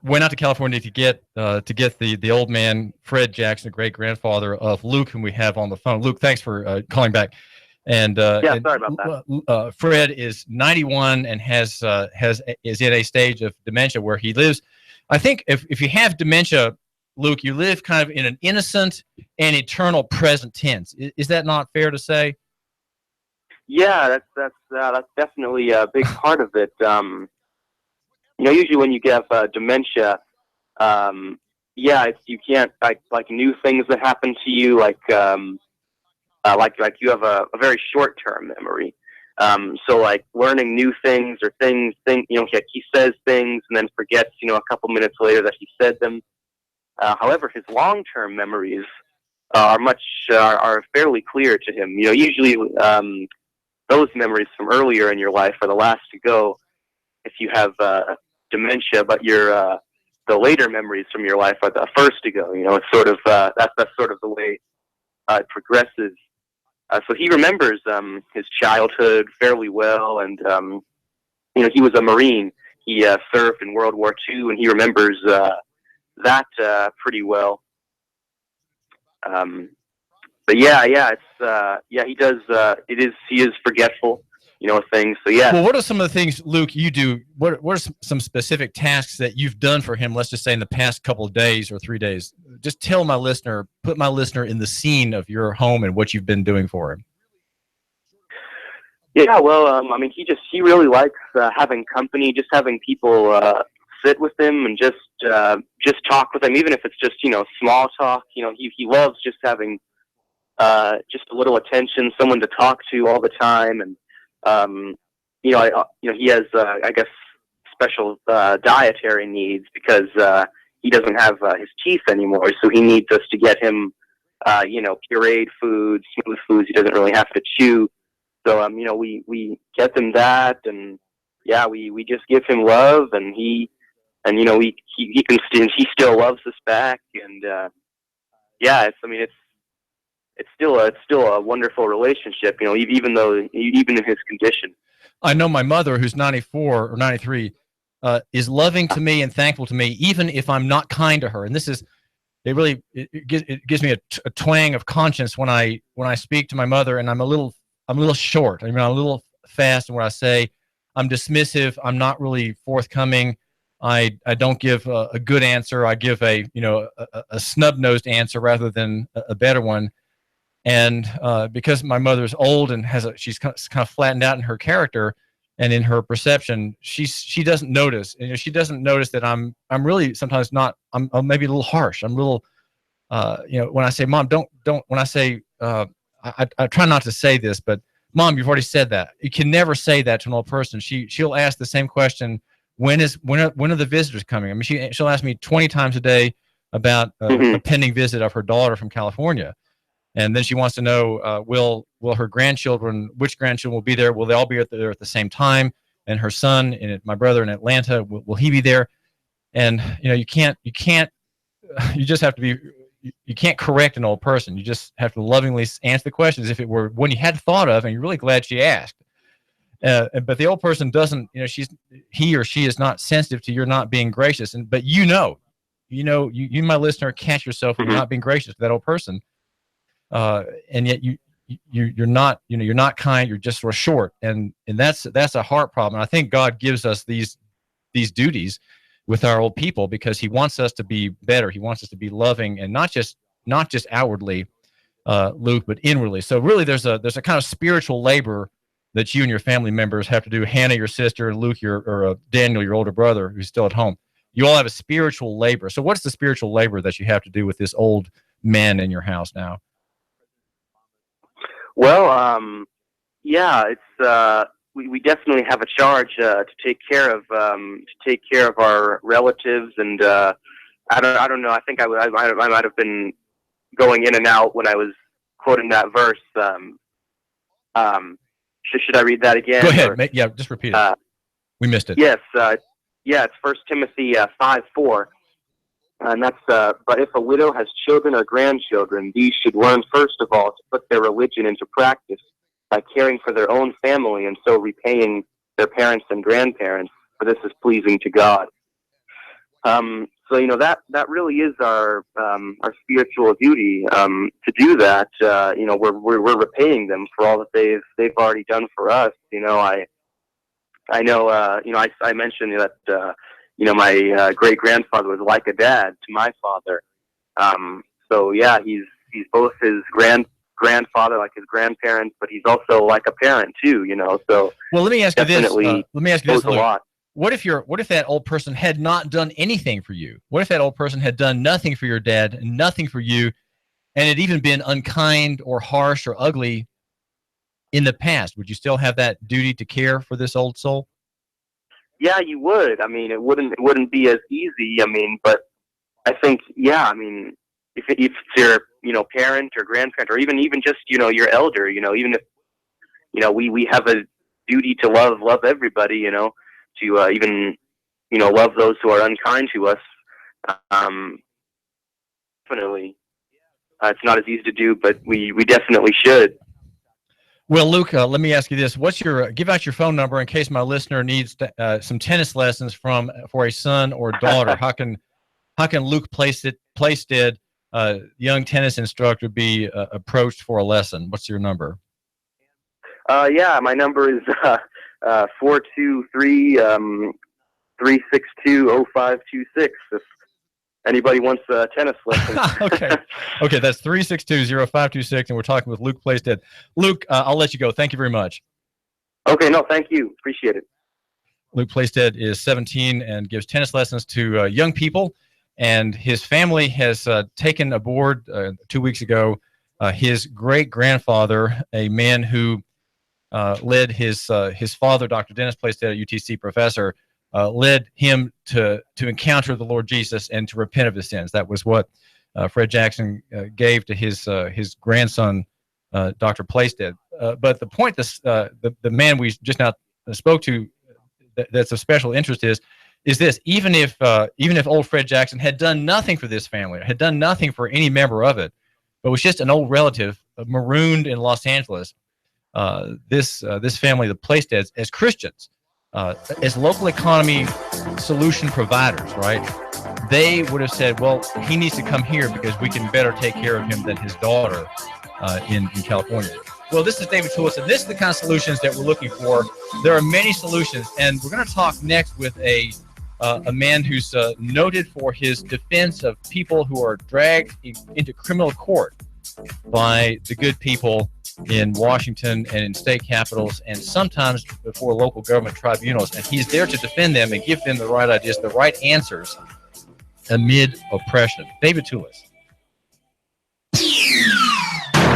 [SPEAKER 1] Went out to California to get the old man Fred Jackson, the great grandfather of Luke, whom we have on the phone. Luke, thanks for calling back. And
[SPEAKER 9] sorry about that.
[SPEAKER 1] Fred is 91 and is in a stage of dementia where he lives. I think if you have dementia, Luke, you live kind of in an innocent and eternal present tense. Is that not fair to say?
[SPEAKER 9] Yeah, that's definitely a big part of it. Usually when you get dementia, you can't like new things that happen to you, like you have a very short term memory. So like learning new things or things, like he says things and then forgets, a couple minutes later that he said them. However, his long term memories are fairly clear to him. Usually those memories from earlier in your life are the last to go if you have dementia, but the later memories from your life are the first to go. It's sort of that's sort of the way it progresses. So he remembers his childhood fairly well, and he was a Marine. He served in World War II, and he remembers that pretty well. But he does. He is forgetful, of things. So yeah.
[SPEAKER 1] Well, what are some of the things, Luke, you do? What are some specific tasks that you've done for him? Let's just say in the past couple of days or 3 days. Just tell my listener, put my listener in the scene of your home and what you've been doing for him.
[SPEAKER 9] Yeah, well, he really likes having company, just having people sit with him and just talk with him, even if it's just small talk. He loves just having just a little attention, someone to talk to all the time, and he has I guess special dietary needs because he doesn't have his teeth anymore, so he needs us to get him pureed foods, smooth foods he doesn't really have to chew. So we get them that, and we just give him love, and he still loves us back, and it's still a wonderful relationship, even in his condition.
[SPEAKER 1] I know my mother, who's 94 or 93, is loving to me and thankful to me, even if I'm not kind to her. And this is, it gives me a twang of conscience when I speak to my mother, and I'm a little short. I'm a little fast in what I say. I'm dismissive. I'm not really forthcoming. I don't give a good answer. I give a snub-nosed answer rather than a better one. And because my mother's old and she's kind of flattened out in her character and in her perception, she doesn't notice. She doesn't notice that I'm really sometimes not. I'm maybe a little harsh. I'm a little, when I say, Mom, don't. When I say, I try not to say this, but Mom, you've already said that. You can never say that to an old person. She'll ask the same question. When are the visitors coming? She'll ask me 20 times a day about a pending visit of her daughter from California. And then she wants to know, will her grandchildren, which grandchildren will be there? Will they all be there at the same time? And her son, my brother in Atlanta, will he be there? And you just have to be. You can't correct an old person. You just have to lovingly answer the question as if it were one you had thought of, and you're really glad she asked. But the old person doesn't. He or she is not sensitive to your not being gracious. But you, my listener, catch yourself when you're not being gracious to that old person. And yet you're not kind. You're just sort of short, and that's a heart problem. And I think God gives us these duties with our old people because He wants us to be better. He wants us to be loving, and not just outwardly, Luke, but inwardly. So really, there's a kind of spiritual labor that you and your family members have to do. Hannah, your sister, and Luke, Daniel, your older brother, who's still at home. You all have a spiritual labor. So what's the spiritual labor that you have to do with this old man in your house now?
[SPEAKER 9] Well, it's we definitely have a charge to take care of our relatives, and I don't know. I think I might have been going in and out when I was quoting that verse. Should I read that again?
[SPEAKER 1] Go ahead. Just repeat it. We missed it.
[SPEAKER 9] Yes. It's 1 Timothy 5:4. And that's, but if a widow has children or grandchildren, these should learn first of all to put their religion into practice by caring for their own family and so repaying their parents and grandparents, for this is pleasing to God. So that really is our spiritual duty to do that. We're repaying them for all that they've already done for us. I know. I mentioned that. My great grandfather was like a dad to my father. So yeah, he's both his grandfather, like his grandparents, but he's also like a parent too, So
[SPEAKER 1] well, let me ask you this.
[SPEAKER 9] definitely
[SPEAKER 1] Luke.
[SPEAKER 9] a lot.
[SPEAKER 1] What if that old person had not done anything for you? What if that old person had done nothing for your dad and nothing for you, and had even been unkind or harsh or ugly in the past? Would you still have that duty to care for this old soul?
[SPEAKER 9] Yeah, you would. I mean, it wouldn't be as easy. I mean, but I think, yeah. I mean, if it's your parent or grandparent, or even just your elder, even if we have a duty to love everybody, to even love those who are unkind to us. Definitely, it's not as easy to do, but we definitely should.
[SPEAKER 1] Well, Luke, let me ask you this: give out your phone number in case my listener needs some tennis lessons for a son or daughter. How can Luke Plaisted, young tennis instructor, be approached for a lesson? What's your number?
[SPEAKER 9] Yeah, my number is 423-362-0526. If anybody wants a tennis lesson.
[SPEAKER 1] Okay, that's 362-0526, and we're talking with Luke Plaisted. Luke, I'll let you go. Thank you very much.
[SPEAKER 9] Okay, no, thank you. Appreciate it.
[SPEAKER 1] Luke Plaisted is 17 and gives tennis lessons to young people, and his family has taken aboard 2 weeks ago his great-grandfather, a man who led his father, Dr. Dennis Plaisted, a UTC professor, led him to encounter the Lord Jesus and to repent of his sins. That was what Fred Jackson gave to his grandson, Dr. Plaisted. But the point, the man we just now spoke to, that's of special interest is this: even if old Fred Jackson had done nothing for this family, had done nothing for any member of it, but was just an old relative marooned in Los Angeles, this family, the Plaisteds, as Christians, as local economy solution providers, right? They would have said, well, he needs to come here because we can better take care of him than his daughter in California. Well, this is David Tulis, and this is the kind of solutions that we're looking for. There are many solutions, and we're going to talk next with a man who's noted for his defense of people who are dragged into criminal court by the good people in Washington and in state capitals, and sometimes before local government tribunals. And he's there to defend them and give them the right ideas, the right answers amid oppression. David Tulis.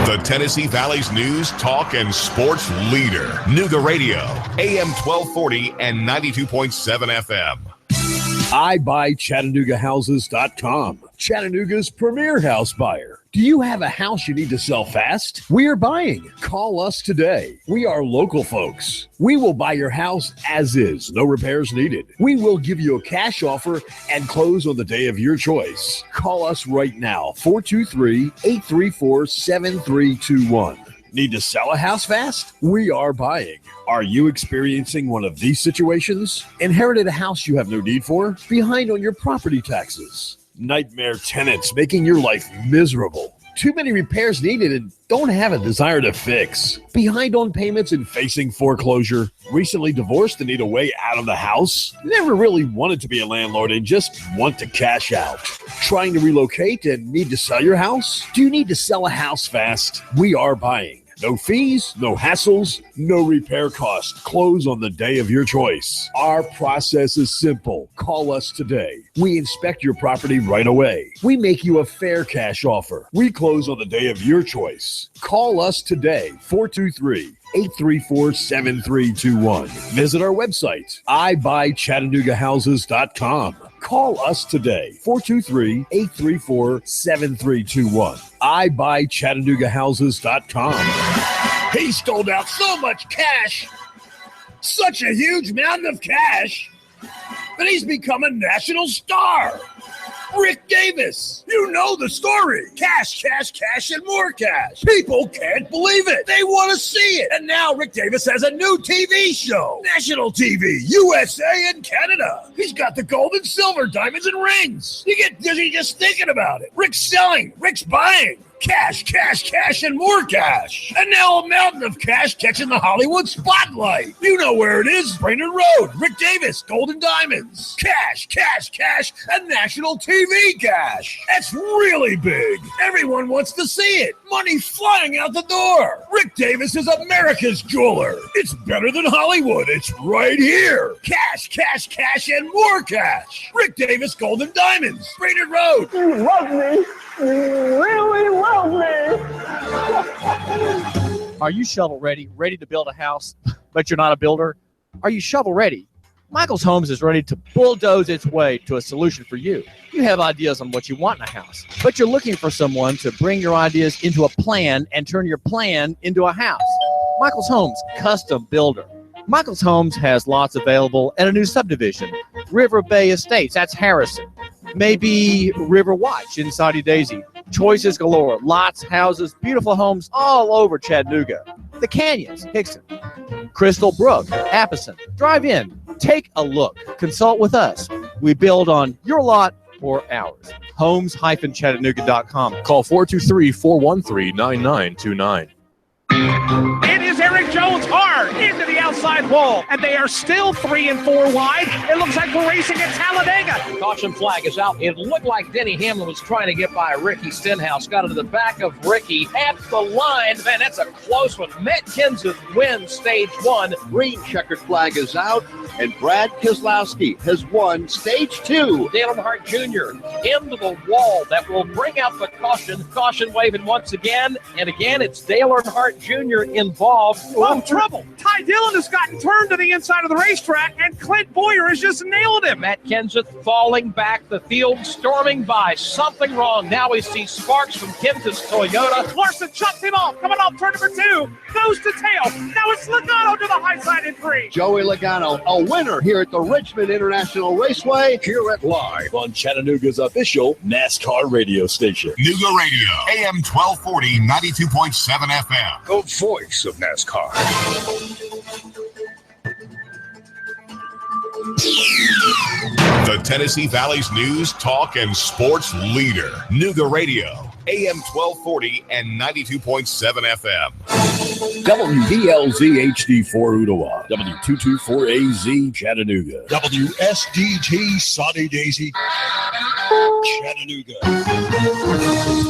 [SPEAKER 2] The Tennessee Valley's news, talk, and sports leader. Nooga Radio, AM 1240 and 92.7 FM.
[SPEAKER 10] IBuyChattanoogaHouses.com, Chattanooga's premier house buyer. Do you have a house you need to sell fast? We are buying. Call us today. We are local folks. We will buy your house as is, no repairs needed. We will give you a cash offer and close on the day of your choice. Call us right now, 423-834-7321. Need to sell a house fast? We are buying. Are you experiencing one of these situations? Inherited a house you have no need for? Behind on your property taxes? Nightmare tenants making your life miserable? Too many repairs needed and don't have a desire to fix? Behind on payments and facing foreclosure? Recently divorced and need a way out of the house? Never really wanted to be a landlord and just want to cash out? Trying to relocate and need to sell your house? Do you need to sell a house fast? We are buying. No fees, no hassles, no repair costs. Close on the day of your choice. Our process is simple. Call us today. We inspect your property right away. We make you a fair cash offer. We close on the day of your choice. Call us today, 423-834-7321. Visit our website, IBuyChattanoogaHouses.com. Call us today, 423-834-7321. IBuyChattanoogaHouses.com. He stole out so much cash, such a huge mountain of cash, that he's become a national star. Rick Davis. You know the story. Cash, cash, cash, and more cash. People can't believe it. They want to see it. And now Rick Davis has a new TV show. National TV, USA and Canada. He's got the gold and silver, diamonds and rings. You get dizzy just thinking about it. Rick's selling. Rick's buying. Cash, cash, cash, and more cash. And now a mountain of cash catching the Hollywood spotlight. You know where it is. Brainerd Road, Rick Davis, Golden Diamonds. Cash, cash, cash, and national TV cash. That's really big. Everyone wants to see it. Money flying out the door. Rick Davis is America's jeweler. It's better than Hollywood. It's right here. Cash, cash, cash, and more cash. Rick Davis, Golden Diamonds, Brainerd Road.
[SPEAKER 11] You love me. You really love me.
[SPEAKER 12] Are you shovel ready to build a house, but you're not a builder? Are you shovel ready? Michael's Homes is ready to bulldoze its way to a solution for you. You have ideas on what you want in a house, but you're looking for someone to bring your ideas into a plan and turn your plan into a house. Michael's Homes, custom builder. Michael's Homes has lots available at a new subdivision, River Bay Estates, that's Harrison. Maybe River Watch in Saudi Daisy. Choices galore, lots, houses, beautiful homes all over Chattanooga. The Canyons, Hickson. Crystal Brook, Appison. Drive in, take a look, consult with us. We build on your lot or ours. Homes-Chattanooga.com.
[SPEAKER 4] Call 423-413-9929.
[SPEAKER 13] It is Eric Jones hard into the outside wall, and they are still 3 and 4 wide. It looks like we're racing at Talladega.
[SPEAKER 14] Caution flag is out. It looked like Denny Hamlin was trying to get by Ricky Stenhouse. Got into the back of Ricky at the line. Man, that's a close one. Matt Kenseth wins stage 1.
[SPEAKER 15] Green checkered flag is out, and Brad Keselowski has won stage 2.
[SPEAKER 14] Dale Earnhardt Jr. into the wall. That will bring out the caution. Caution waving once again. And again, it's Dale Earnhardt Jr. involved.
[SPEAKER 13] Oh, trouble. Ty Dillon has gotten turned to the inside of the racetrack, and Clint Boyer has just nailed him.
[SPEAKER 14] Matt Kenseth falling back, the field storming by. Something wrong. Now we see sparks from Kenseth's Toyota.
[SPEAKER 13] Larson chops him off. Coming off turn number 2. Goes to tail. Now it's Logano to the high side in 3.
[SPEAKER 15] Joey Logano, a winner here at the Richmond International Raceway.
[SPEAKER 10] Hear it live on Chattanooga's official NASCAR radio station.
[SPEAKER 2] Nooga Radio, AM 1240, 92.7 FM.
[SPEAKER 10] The voice of NASCAR.
[SPEAKER 2] The Tennessee Valley's news, talk, and sports leader. Nooga Radio, AM 1240 and 92.7 FM.
[SPEAKER 10] WVLZ HD4 Ottawa, W224AZ Chattanooga, WSDT Saudi Daisy Chattanooga.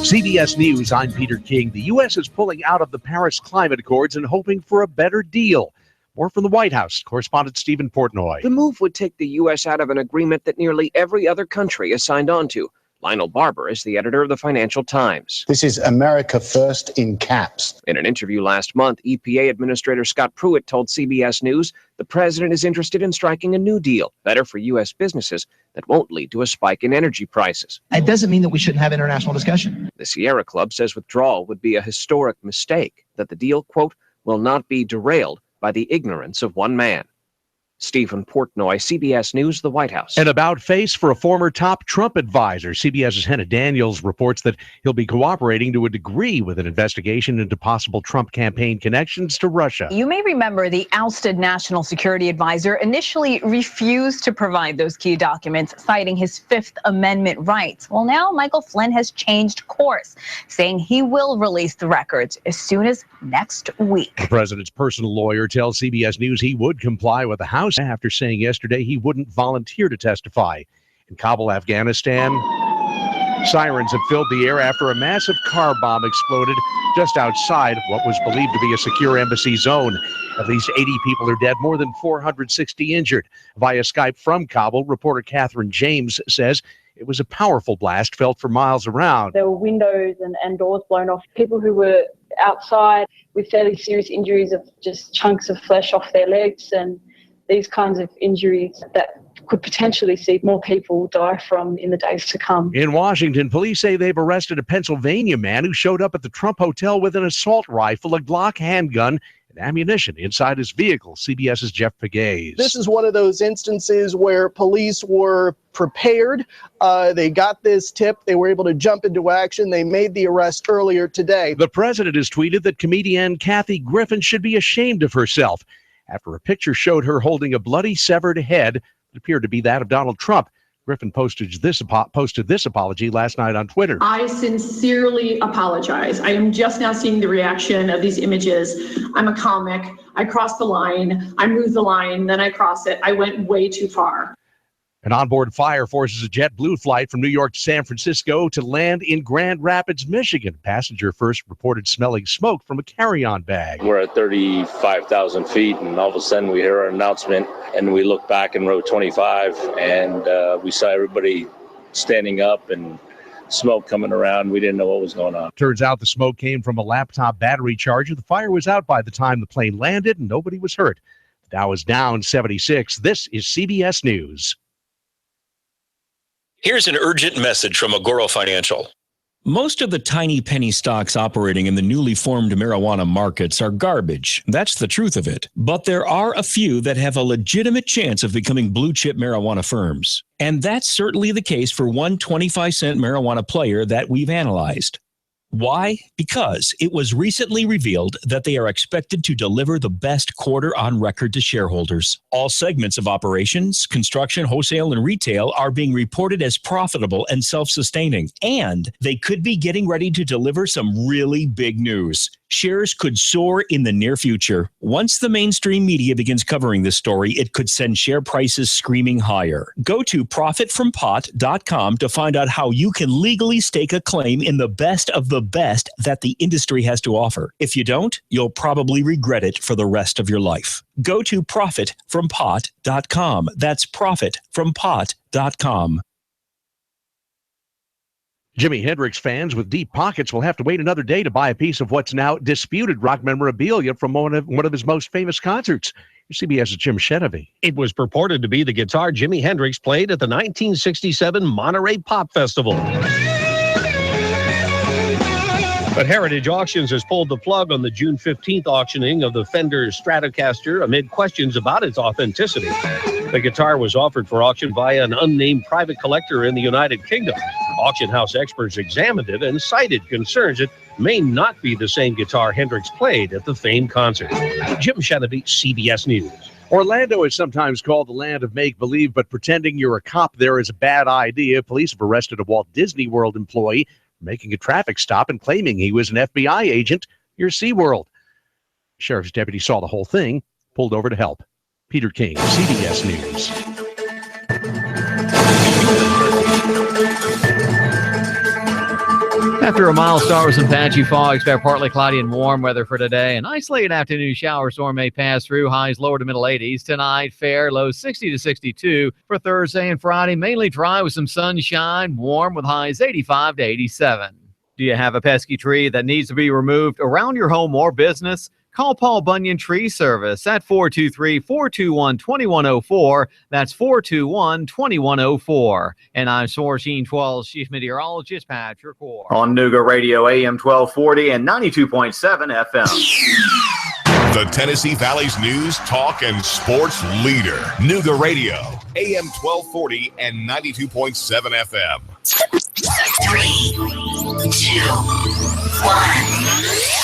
[SPEAKER 16] CBS News, I'm Peter King. The U.S. is pulling out of the Paris Climate Accords and hoping for a better deal. More from the White House, correspondent Stephen Portnoy.
[SPEAKER 17] The move would take the U.S. out of an agreement that nearly every other country has signed on to. Lionel Barber is the editor of the Financial Times.
[SPEAKER 18] This is America First in caps.
[SPEAKER 17] In an interview last month, EPA Administrator Scott Pruitt told CBS News the president is interested in striking a new deal, better for U.S. businesses, that won't lead to a spike in energy prices.
[SPEAKER 19] It doesn't mean that we shouldn't have international discussion.
[SPEAKER 17] The Sierra Club says withdrawal would be a historic mistake, that the deal, quote, will not be derailed by the ignorance of one man. Stephen Portnoy, CBS News, the White House.
[SPEAKER 16] An about-face for a former top Trump advisor. CBS's Hannah Daniels reports that he'll be cooperating to a degree with an investigation into possible Trump campaign connections to Russia.
[SPEAKER 20] You may remember the ousted national security advisor initially refused to provide those key documents, citing his Fifth Amendment rights. Well, now Michael Flynn has changed course, saying he will release the records as soon as next week.
[SPEAKER 16] The president's personal lawyer tells CBS News he would comply with the House after saying yesterday he wouldn't volunteer to testify. In Kabul, Afghanistan, sirens have filled the air after a massive car bomb exploded just outside what was believed to be a secure embassy zone. At least 80 people are dead, more than 460 injured. Via Skype from Kabul, reporter Catherine James says it was a powerful blast felt for miles around.
[SPEAKER 21] There were windows and doors blown off. People who were outside with fairly serious injuries of just chunks of flesh off their legs, and these kinds of injuries that could potentially see more people die from in the days to come.
[SPEAKER 16] In Washington, police say they've arrested a Pennsylvania man who showed up at the Trump Hotel with an assault rifle, a Glock handgun, and ammunition inside his vehicle. CBS's Jeff Pegues.
[SPEAKER 22] This is one of those instances where police were prepared. They got this tip. They were able to jump into action. They made the arrest earlier today.
[SPEAKER 16] The president has tweeted that comedian Kathy Griffin should be ashamed of herself after a picture showed her holding a bloody severed head that appeared to be that of Donald Trump. Griffin posted this apology last night on Twitter.
[SPEAKER 5] I sincerely apologize. I am just now seeing the reaction of these images. I'm a comic. I crossed the line. I moved the line. Then I crossed it. I went way too far.
[SPEAKER 16] An onboard fire forces a JetBlue flight from New York to San Francisco to land in Grand Rapids, Michigan. Passenger first reported smelling smoke from a carry-on bag.
[SPEAKER 6] We're at 35,000 feet, and all of a sudden we hear an announcement, and we look back in row 25, and we saw everybody standing up and smoke coming around. We didn't know what was going on.
[SPEAKER 16] Turns out the smoke came from a laptop battery charger. The fire was out by the time the plane landed, and nobody was hurt. The Dow is down 76. This is CBS News.
[SPEAKER 23] Here's an urgent message from Agoro Financial. Most of the tiny penny stocks operating in the newly formed marijuana markets are garbage. That's the truth of it. But there are a few that have a legitimate chance of becoming blue chip marijuana firms. And that's certainly the case for one 25-cent marijuana player that we've analyzed. Why? Because it was recently revealed that they are expected to deliver the best quarter on record to shareholders. All segments of operations, construction, wholesale, and retail are being reported as profitable and self-sustaining. And they could be getting ready to deliver some really big news. Shares could soar in the near future. Once the mainstream media begins covering this story, it could send share prices screaming higher. Go to profitfrompot.com to find out how you can legally stake a claim in the best of the best that the industry has to offer. If you don't, you'll probably regret it for the rest of your life. Go to profitfrompot.com. That's profitfrompot.com.
[SPEAKER 16] Jimi Hendrix fans with deep pockets will have to wait another day to buy a piece of what's now disputed rock memorabilia from one of his most famous concerts. CBS's Jim Shenevy.
[SPEAKER 24] It was purported to be the guitar Jimi Hendrix played at the 1967 Monterey Pop Festival. But Heritage Auctions has pulled the plug on the June 15th auctioning of the Fender Stratocaster amid questions about its authenticity. The guitar was offered for auction by an unnamed private collector in the United Kingdom. Auction house experts examined it and cited concerns it may not be the same guitar Hendrix played at the famed concert. Jim Shenevy, CBS News.
[SPEAKER 16] Orlando is sometimes called the land of make-believe, but pretending you're a cop there is a bad idea. Police have arrested a Walt Disney World employee for making a traffic stop and claiming he was an FBI agent near SeaWorld. Sheriff's deputy saw the whole thing, pulled over to help. Peter King, CBS News.
[SPEAKER 25] After a mild start with some patchy fog, expect partly cloudy and warm weather for today. An isolated afternoon shower storm may pass through, highs lower to middle 80s. Tonight, fair, lows 60 to 62. For Thursday and Friday, mainly dry with some sunshine, warm with highs 85 to 87. Do you have a pesky tree that needs to be removed around your home or business? Call Paul Bunyan Tree Service at 423-421-2104. That's 421-2104. And I'm Source 12 Chief Meteorologist Patrick Orr.
[SPEAKER 26] On Nooga Radio AM 1240 and 92.7 FM.
[SPEAKER 2] The Tennessee Valley's news, talk, and sports leader. Nooga Radio, AM 1240 and 92.7 FM.
[SPEAKER 3] 3, 2, 1.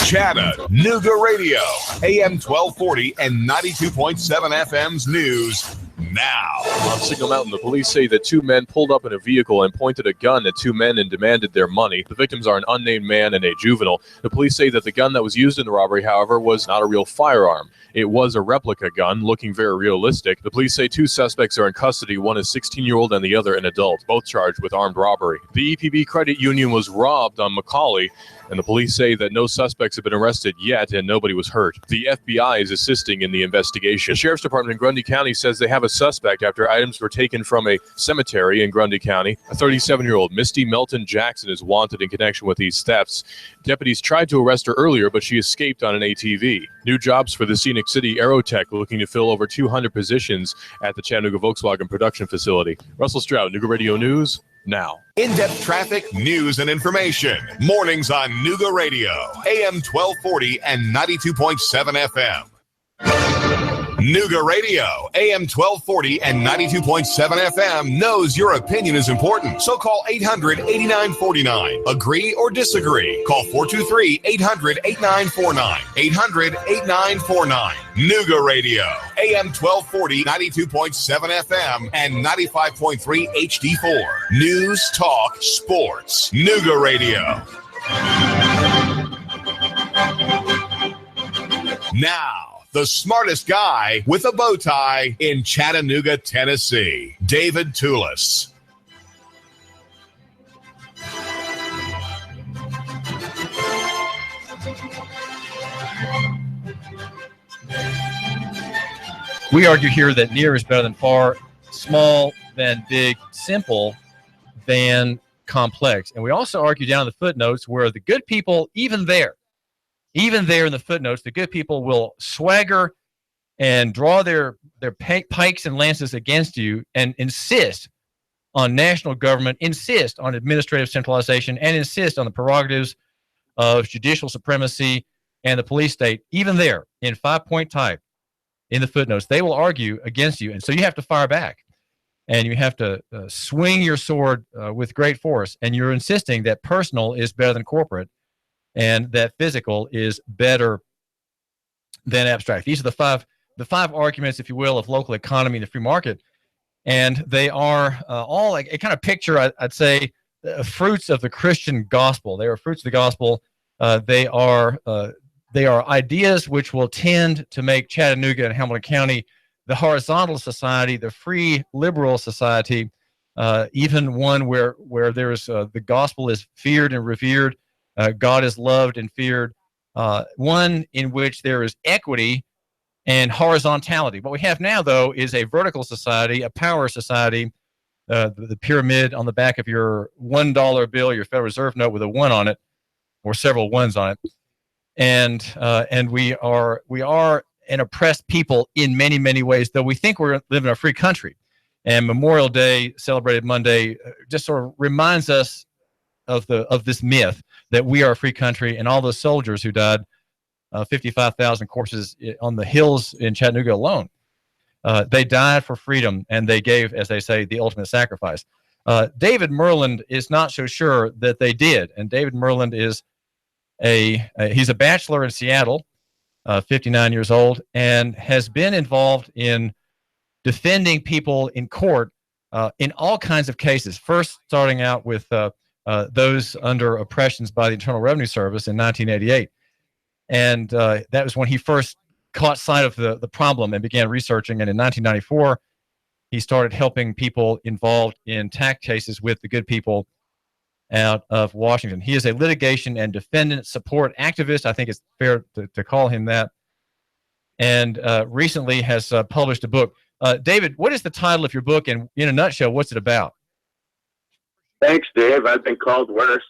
[SPEAKER 2] Chattanooga Radio, AM 1240 and 92.7 FM's news now.
[SPEAKER 4] On Signal Mountain, the police say that two men pulled up in a vehicle and pointed a gun at two men and demanded their money. The victims are an unnamed man and a juvenile. The police say that the gun that was used in the robbery, however, was not a real firearm. It was a replica gun, looking very realistic. The police say two suspects are in custody. One is 16-year-old and the other an adult, both charged with armed robbery. The EPB credit union was robbed on Macaulay, and the police say that no suspects have been arrested yet and nobody was hurt. The FBI is assisting in the investigation. The Sheriff's Department in Grundy County says they have a suspect after items were taken from a cemetery in Grundy County. A 37-year-old Misty Melton Jackson is wanted in connection with these thefts. Deputies tried to arrest her earlier, but she escaped on an ATV. New jobs for the Scenic City Aerotech, looking to fill over 200 positions at the Chattanooga Volkswagen production facility. Russell Stroud, Nooga Radio News, now.
[SPEAKER 2] In-depth traffic, news, and information. Mornings on Nooga Radio, AM 1240 and 92.7 FM. Nooga Radio, AM 1240 and 92.7 FM knows your opinion is important. So call 800-8949. Agree or disagree. Call 423-800-8949. 800-8949. Nooga Radio, AM 1240, 92.7 FM, and 95.3 HD4. News, talk, sports. Nooga Radio. Now, the smartest guy with a bow tie in Chattanooga, Tennessee, David Tulis.
[SPEAKER 25] We argue here that near is better than far, small than big, simple than complex. And we also argue down in the footnotes where the good people, even there in the footnotes, the good people will swagger and draw their pikes and lances against you and insist on national government, insist on administrative centralization, and insist on the prerogatives of judicial supremacy and the police state. Even there, in 5-point type, in the footnotes, they will argue against you. And so you have to fire back. And you have to swing your sword with great force. And you're insisting that personal is better than corporate and that physical is better than abstract. These are the five arguments, if you will, of local economy and the free market. And they are all a kind of picture, I'd say, fruits of the Christian gospel. They are fruits of the gospel. They are ideas which will tend to make Chattanooga and Hamilton County the horizontal society, the free liberal society, even one where there is the gospel is feared and revered, God is loved and feared, one in which there is equity and horizontality. What we have now, though, is a vertical society, a power society, the pyramid on the back of your $1 bill, your Federal Reserve note with a 1 on it, or several 1s on it, and we are an oppressed people in many, many ways, though we think we're living in a free country. And Memorial Day, celebrated Monday, just sort of reminds us of this myth that we are a free country, and all those soldiers who died, 55,000 corpses on the hills in Chattanooga alone. They died for freedom, and they gave, as they say, the ultimate sacrifice. David Myrland is not so sure that they did, and David Myrland is he's a bachelor in Seattle, 59 years old, and has been involved in defending people in court in all kinds of cases. First, starting out with those under oppressions by the Internal Revenue Service in 1988. And that was when he first caught sight of the problem and began researching. And in 1994, he started helping people involved in tax cases with the good people out of Washington. He is a litigation and defendant support activist. I think it's fair to call him that. And recently has published a book. David, what is the title of your book? And in a nutshell, what's it about?
[SPEAKER 1] Thanks, Dave. I've been called worse.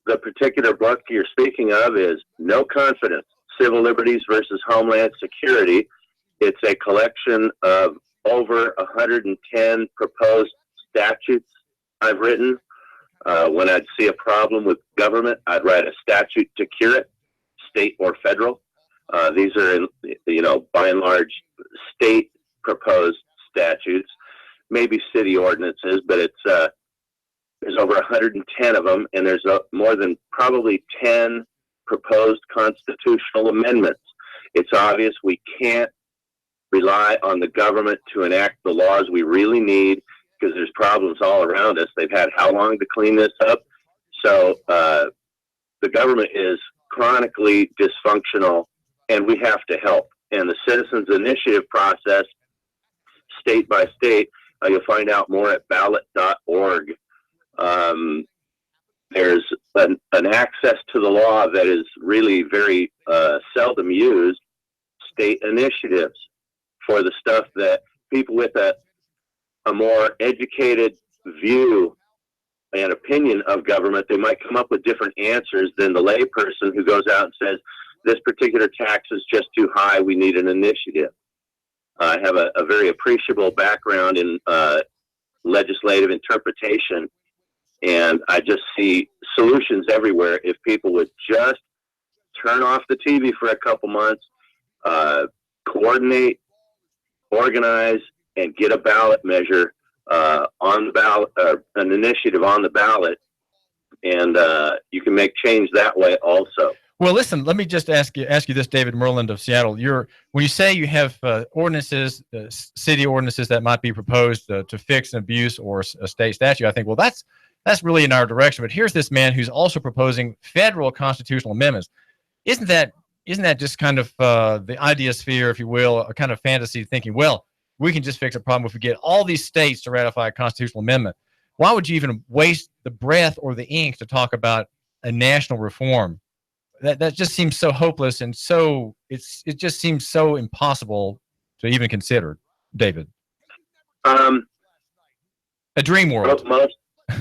[SPEAKER 1] The particular book you're speaking of is No Confidence, Civil Liberties versus Homeland Security. It's a collection of over 110 proposed statutes I've written. When I'd see a problem with government, I'd write a statute to cure it, state or federal. These are, by and large, state proposed statutes, maybe city ordinances, but there's over 110 of them, and there's more than probably 10 proposed constitutional amendments. It's obvious we can't rely on the government to enact the laws we really need, because there's problems all around us. They've had how long to clean this up? So the government is chronically dysfunctional, and we have to help. And the Citizens Initiative process, state by state, you'll find out more at ballot.org. There's an access to the law that is really very seldom used, state initiatives for the stuff that people with a more educated view and opinion of government, they might come up with different answers than the layperson who goes out and says, this particular tax is just too high, we need an initiative. I have a very appreciable background in legislative interpretation, and I just see solutions everywhere if people would just turn off the TV for a couple months, coordinate organize and get a ballot measure on the ballot, an initiative on the ballot, and you can make change that way also.
[SPEAKER 7] Well, listen, let me just ask you this, David Myrland of Seattle. When you say you have ordinances, city ordinances that might be proposed to fix an abuse or a state statute, I think, well, that's really in our direction. But here's this man who's also proposing federal constitutional amendments. Isn't that just kind of the idea sphere, if you will, a kind of fantasy thinking, well, we can just fix a problem if we get all these states to ratify a constitutional amendment? Why would you even waste the breath or the ink to talk about a national reform? That just seems so hopeless, and it just seems so impossible to even consider, David. A dream world.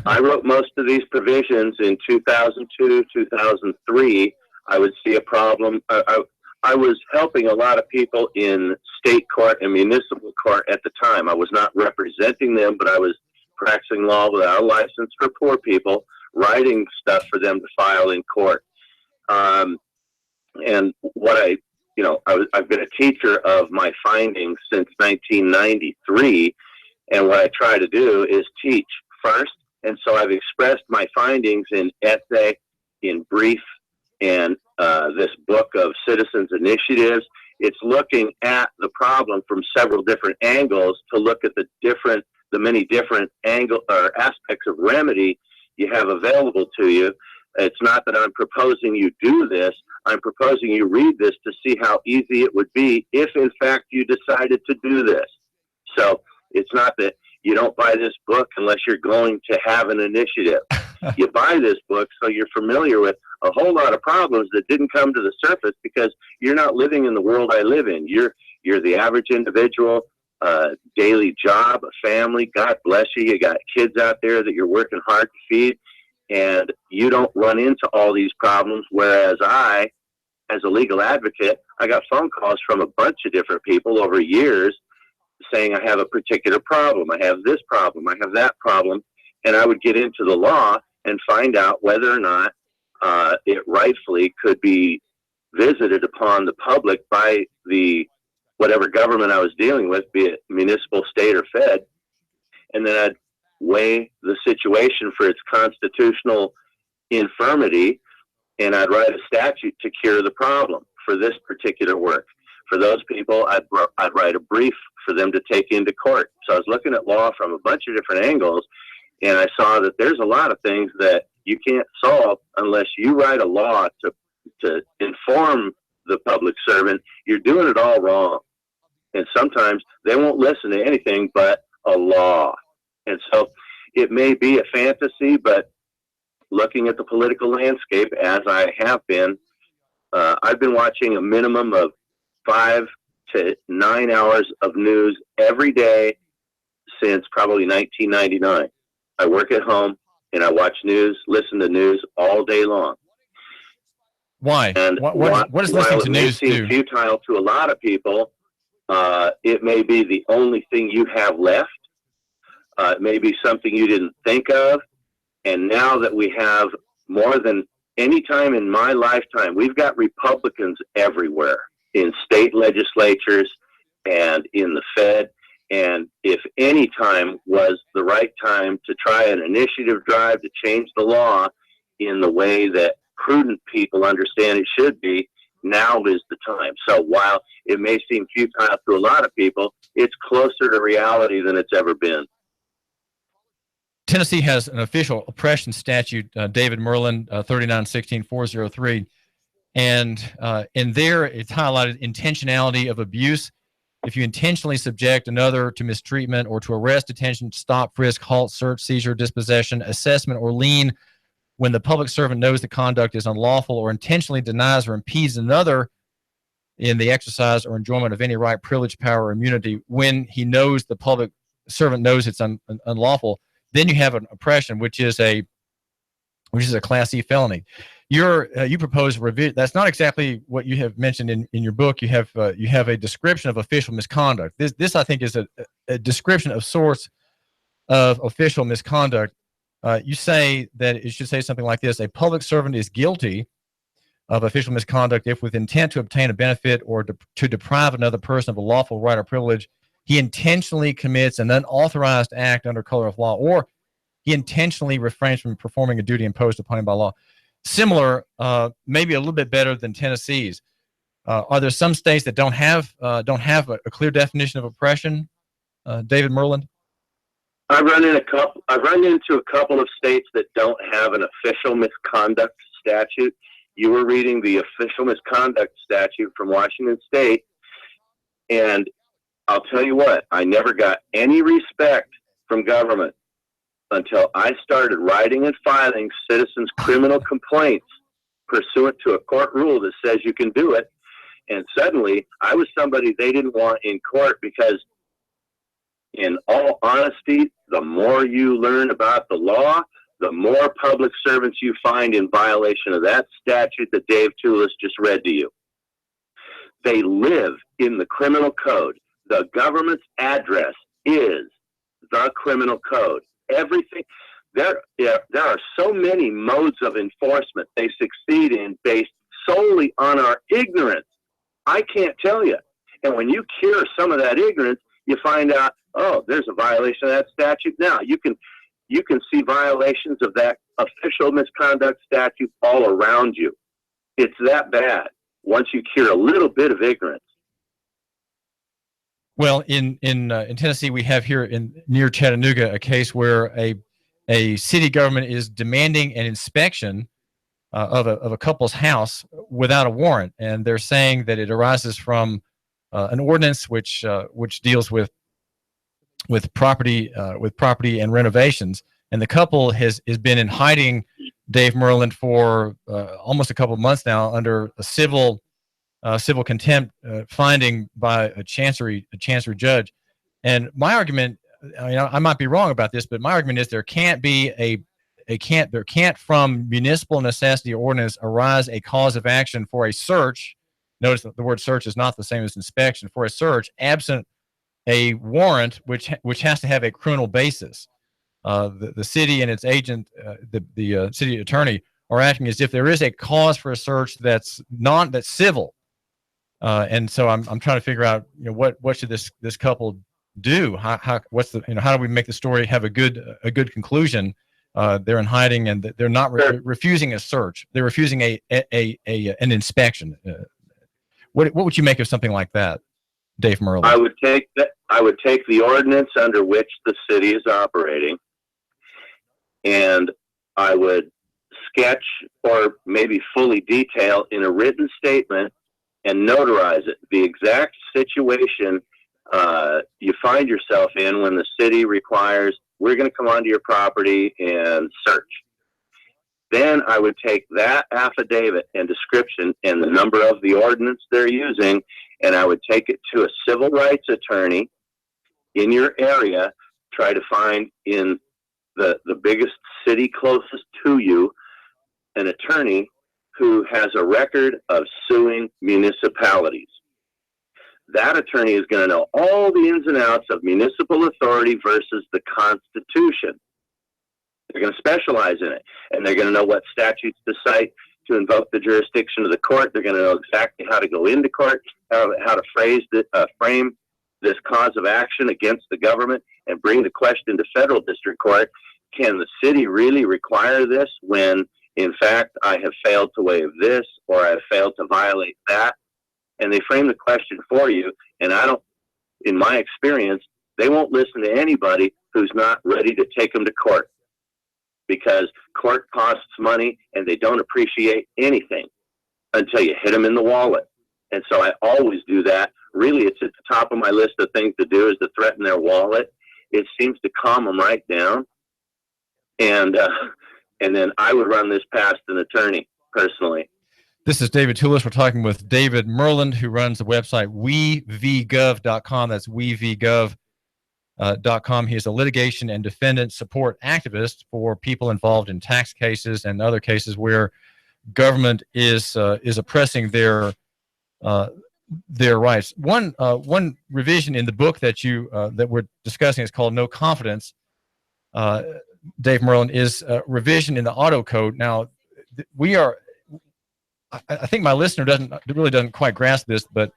[SPEAKER 1] I wrote most of these provisions in 2002, 2003. I would see a problem. I was helping a lot of people in state court and municipal court at the time. I was not representing them, but I was practicing law without a license for poor people, writing stuff for them to file in court. And what I've been a teacher of my findings since 1993. And what I try to do is teach first. And so I've expressed my findings in essay, in brief, and this book of citizens initiatives. It's looking at the problem from several different angles to look at the many different aspects of remedy you have available to you. It's not that I'm proposing you do this. I'm proposing you read this to see how easy it would be if, in fact, you decided to do this. So it's not that you don't buy this book unless you're going to have an initiative. You buy this book so you're familiar with a whole lot of problems that didn't come to the surface because you're not living in the world I live in. You're the average individual, daily job, a family. God bless you. You got kids out there that you're working hard to feed. And you don't run into all these problems, whereas I, as a legal advocate, I got phone calls from a bunch of different people over years saying I have a particular problem, I have this problem, I have that problem, and I would get into the law and find out whether or not it rightfully could be visited upon the public by the whatever government I was dealing with, be it municipal, state, or fed, and then I'd weigh the situation for its constitutional infirmity, and I'd write a statute to cure the problem for this particular work. For those people, I'd write a brief for them to take into court. So I was looking at law from a bunch of different angles, and I saw that there's a lot of things that you can't solve unless you write a law to inform the public servant. You're doing it all wrong. And sometimes they won't listen to anything but a law. And so it may be a fantasy, but looking at the political landscape, as I have been, I've been watching a minimum of 5 to 9 hours of news every day since probably 1999. I work at home and I watch news, listen to news all day long.
[SPEAKER 7] Why?
[SPEAKER 1] And
[SPEAKER 7] what is listening to news do?
[SPEAKER 1] It may seem futile to a lot of people. It may be the only thing you have left. It may be something you didn't think of. And now that we have more than any time in my lifetime, we've got Republicans everywhere in state legislatures and in the Fed. And if any time was the right time to try an initiative drive to change the law in the way that prudent people understand it should be, now is the time. So while it may seem futile to a lot of people, it's closer to reality than it's ever been.
[SPEAKER 7] Tennessee has an official oppression statute, David Myrland, 39-16-403. And in there, it's highlighted intentionality of abuse. If you intentionally subject another to mistreatment or to arrest, detention, stop, frisk, halt, search, seizure, dispossession, assessment, or lien, when the public servant knows the conduct is unlawful or intentionally denies or impedes another in the exercise or enjoyment of any right, privilege, power, or immunity, when he knows the public servant knows it's unlawful, then you have an oppression, which is a Class C felony. You propose revision. That's not exactly what you have mentioned in your book. You have a description of official misconduct. This I think is a description of sorts of official misconduct. You say that it should say something like this: a public servant is guilty of official misconduct if with intent to obtain a benefit or to deprive another person of a lawful right or privilege he intentionally commits an unauthorized act under color of law, or he intentionally refrains from performing a duty imposed upon him by law. Similar, maybe a little bit better than Tennessee's. Are there some states that don't have a clear definition of oppression, David Myrland?
[SPEAKER 1] I've run into a couple of states that don't have an official misconduct statute. You were reading the official misconduct statute from Washington State, and I'll tell you what, I never got any respect from government until I started writing and filing citizens' criminal complaints pursuant to a court rule that says you can do it. And suddenly, I was somebody they didn't want in court because, in all honesty, the more you learn about the law, the more public servants you find in violation of that statute that Dave Tulis just read to you. They live in the criminal code. The government's address is the criminal code. Everything. There are so many modes of enforcement they succeed in based solely on our ignorance. I can't tell you. And when you cure some of that ignorance, you find out, oh, there's a violation of that statute. Now you can see violations of that official misconduct statute all around you. It's that bad once you cure a little bit of ignorance.
[SPEAKER 7] Well, in Tennessee, we have here near Chattanooga a case where a city government is demanding an inspection of a couple's house without a warrant, and they're saying that it arises from an ordinance which deals with property and renovations. And the couple has been in hiding, Dave Myrland, for almost a couple of months now under a civil contempt finding by a chancery judge. And my argument, I might be wrong about this, but my argument is there can't from municipal necessity ordinance arise a cause of action for a search. Notice that the word search is not the same as inspection. For a search, absent a warrant, which has to have a criminal basis. The city and its agent, the city attorney, are acting as if there is a cause for a search that's civil. And so I'm trying to figure out, what should this couple do? How do we make the story have a good conclusion? They're in hiding, and they're not refusing a search. They're refusing an inspection. What would you make of something like that, Dave Myrland?
[SPEAKER 1] I would take the ordinance under which the city is operating, and I would sketch or maybe fully detail in a written statement and notarize it the exact situation you find yourself in when the city requires, we're going to come onto your property and search. Then I would take that affidavit and description and the number of the ordinance they're using, and I would take it to a civil rights attorney in your area, try to find in the biggest city closest to you an attorney who has a record of suing municipalities. That attorney is going to know all the ins and outs of municipal authority versus the Constitution. They're going to specialize in it, and they're going to know what statutes to cite to invoke the jurisdiction of the court. They're going to know exactly how to go into court, how to frame this cause of action against the government and bring the question to federal district court. Can the city really require this when, in fact, I have failed to waive this or I have failed to violate that? And they frame the question for you, and in my experience, they won't listen to anybody who's not ready to take them to court, because court costs money and they don't appreciate anything until you hit them in the wallet. And so I always do that. Really, it's at the top of my list of things to do is to threaten their wallet. It seems to calm them right down. And then I would run this past an attorney personally.
[SPEAKER 7] This is David Tulis. We're talking with David Myrland, who runs the website wevgov.com. That's wevgov.com. He is a litigation and defendant support activist for people involved in tax cases and other cases where government is oppressing their rights. One revision in the book that we're discussing is called No Confidence. Dave Myrland, is revision in the auto code. Now, I think my listener doesn't quite grasp this, but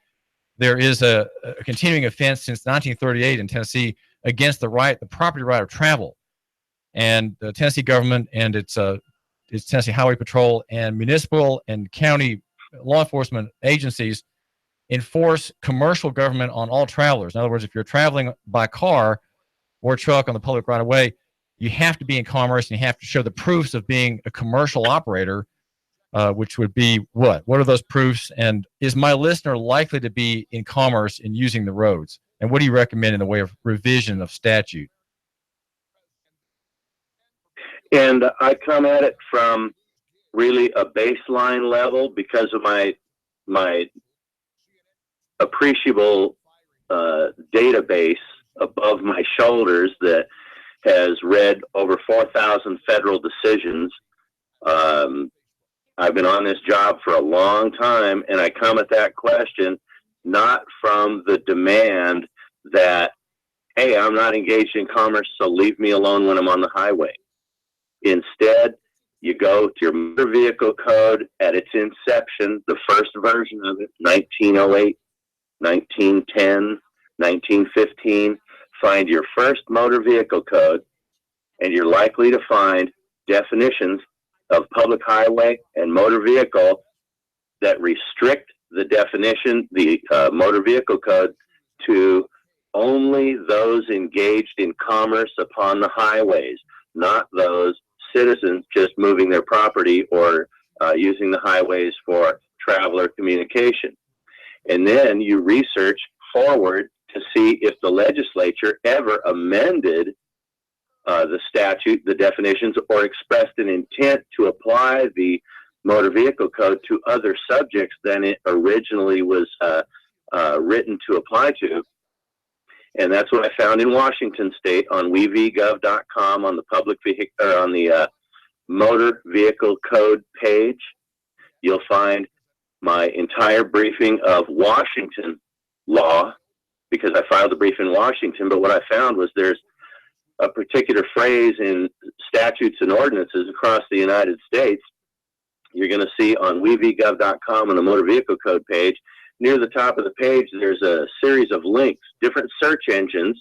[SPEAKER 7] there is a continuing offense since 1938 in Tennessee against the property right of travel. And the Tennessee government and its Tennessee Highway Patrol and municipal and county law enforcement agencies enforce commercial government on all travelers. In other words, if you're traveling by car or truck on the public right of way, you have to be in commerce and you have to show the proofs of being a commercial operator, which would be what? What are those proofs? And is my listener likely to be in commerce in using the roads? And what do you recommend in the way of revision of statute?
[SPEAKER 1] And I come at it from really a baseline level because of my appreciable database above my shoulders that has read over 4,000 federal decisions. I've been on this job for a long time, and I come at that question not from the demand that, hey, I'm not engaged in commerce, so leave me alone when I'm on the highway. Instead, you go to your motor vehicle code at its inception, the first version of it, 1908, 1910, 1915, find your first motor vehicle code, and you're likely to find definitions of public highway and motor vehicle that restrict the definition, the motor vehicle code, to only those engaged in commerce upon the highways, not those citizens just moving their property or using the highways for traveler communication. And then you research forward to see if the legislature ever amended the statute, the definitions, or expressed an intent to apply the motor vehicle code to other subjects than it originally was written to apply to. And that's what I found in Washington State on wevgov.com on the public vehicle, on the motor vehicle code page. You'll find my entire briefing of Washington law, because I filed a brief in Washington. But what I found was there's a particular phrase in statutes and ordinances across the United States. You're going to see on wevgov.com on the motor vehicle code page. Near the top of the page, there's a series of links, different search engines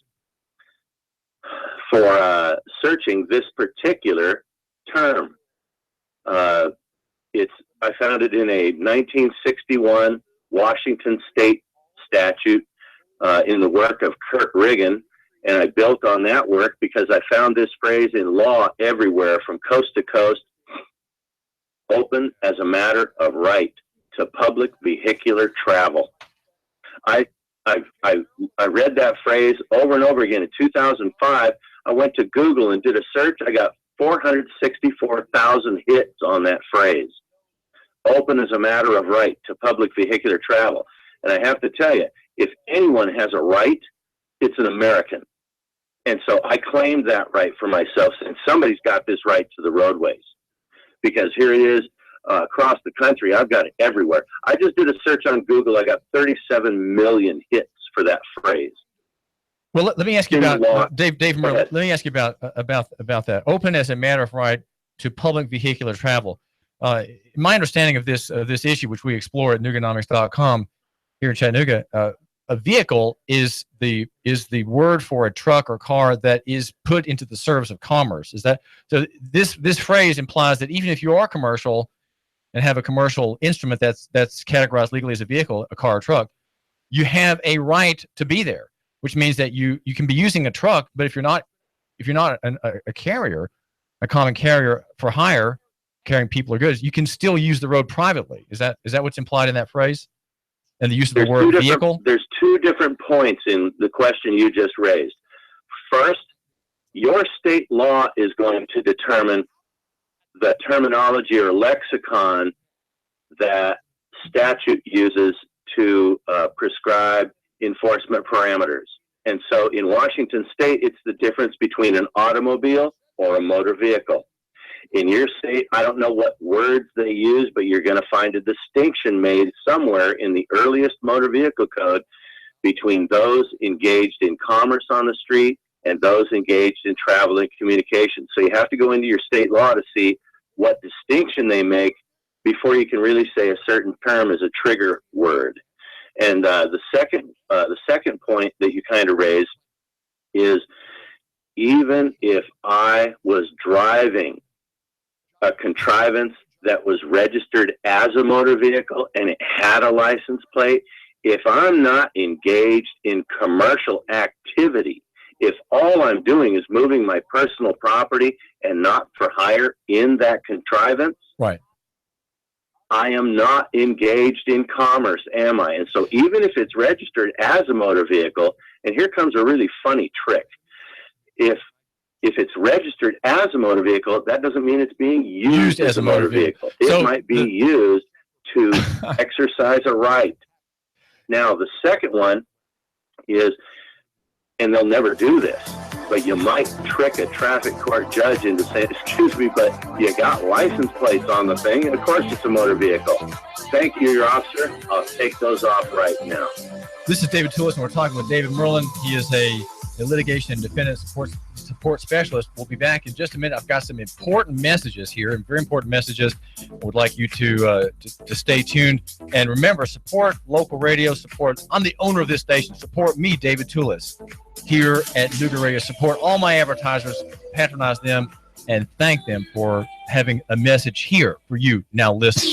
[SPEAKER 1] for searching this particular term. I found it in a 1961 Washington State statute in the work of Kirk Riggin, and I built on that work because I found this phrase in law everywhere from coast to coast: open as a matter of right to public vehicular travel. I read that phrase over and over again. In 2005, I went to Google and did a search. I got 464,000 hits on that phrase. Open as a matter of right to public vehicular travel. And I have to tell you, if anyone has a right, it's an American. And so I claimed that right for myself, and somebody's got this right to the roadways. Because here it is, across the country, I've got it everywhere. I just did a search on Google. I got 37 million hits for that phrase.
[SPEAKER 7] Well, let me ask you about Dave Murray. Let me ask you about that. Open as a matter of right to public vehicular travel. My understanding of this issue, which we explore at Nooganomics.com here in Chattanooga, a vehicle is the word for a truck or car that is put into the service of commerce. Is that so? This phrase implies that even if you are commercial and have a commercial instrument that's categorized legally as a vehicle, a car or truck, you have a right to be there, which means that you can be using a truck, but if you're not a carrier, a common carrier for hire, carrying people or goods, you can still use the road privately. Is that what's implied in that phrase? And the use of the word vehicle? There's two different points in the question you just raised. First, your state law is going to determine the terminology or lexicon that statute uses to prescribe enforcement parameters. And so in Washington State, it's the difference between an automobile or a motor vehicle. In your state, I don't know what words they use, but you're going to find a distinction made somewhere in the earliest motor vehicle code between those engaged in commerce on the street and those engaged in travel and communication. So you have to go into your state law to see what distinction they make before you can really say a certain term is a trigger word.
[SPEAKER 1] And the second point that you kind of raised is, even if I was driving a contrivance that was registered as a motor vehicle and it had a license plate, if I'm not engaged in commercial activity, if all I'm doing is moving my personal property and not for hire in that contrivance,
[SPEAKER 7] right,
[SPEAKER 1] I am not engaged in commerce, am I? And so even if it's registered as a motor vehicle, and here comes a really funny trick. If it's registered as a motor vehicle, that doesn't mean it's being used as a motor vehicle. It might be used to exercise a right. Now, the second one is, and they'll never do this, but you might trick a traffic court judge into saying, excuse me, but you got license plates on the thing, and of course it's a motor vehicle. Thank you, your officer. I'll take those off right now.
[SPEAKER 7] This is David Tulis, and we're talking with David Myrland. He is a litigation and defendant support specialist. We'll be back in just a minute. I've got some important messages here, and very important messages. I would like you to stay tuned. And remember, support local radio, I'm the owner of this station. Support me, David Tulis, here at Nooga Radio. Support all my advertisers, patronize them, and thank them for having a message here for you. Now listen.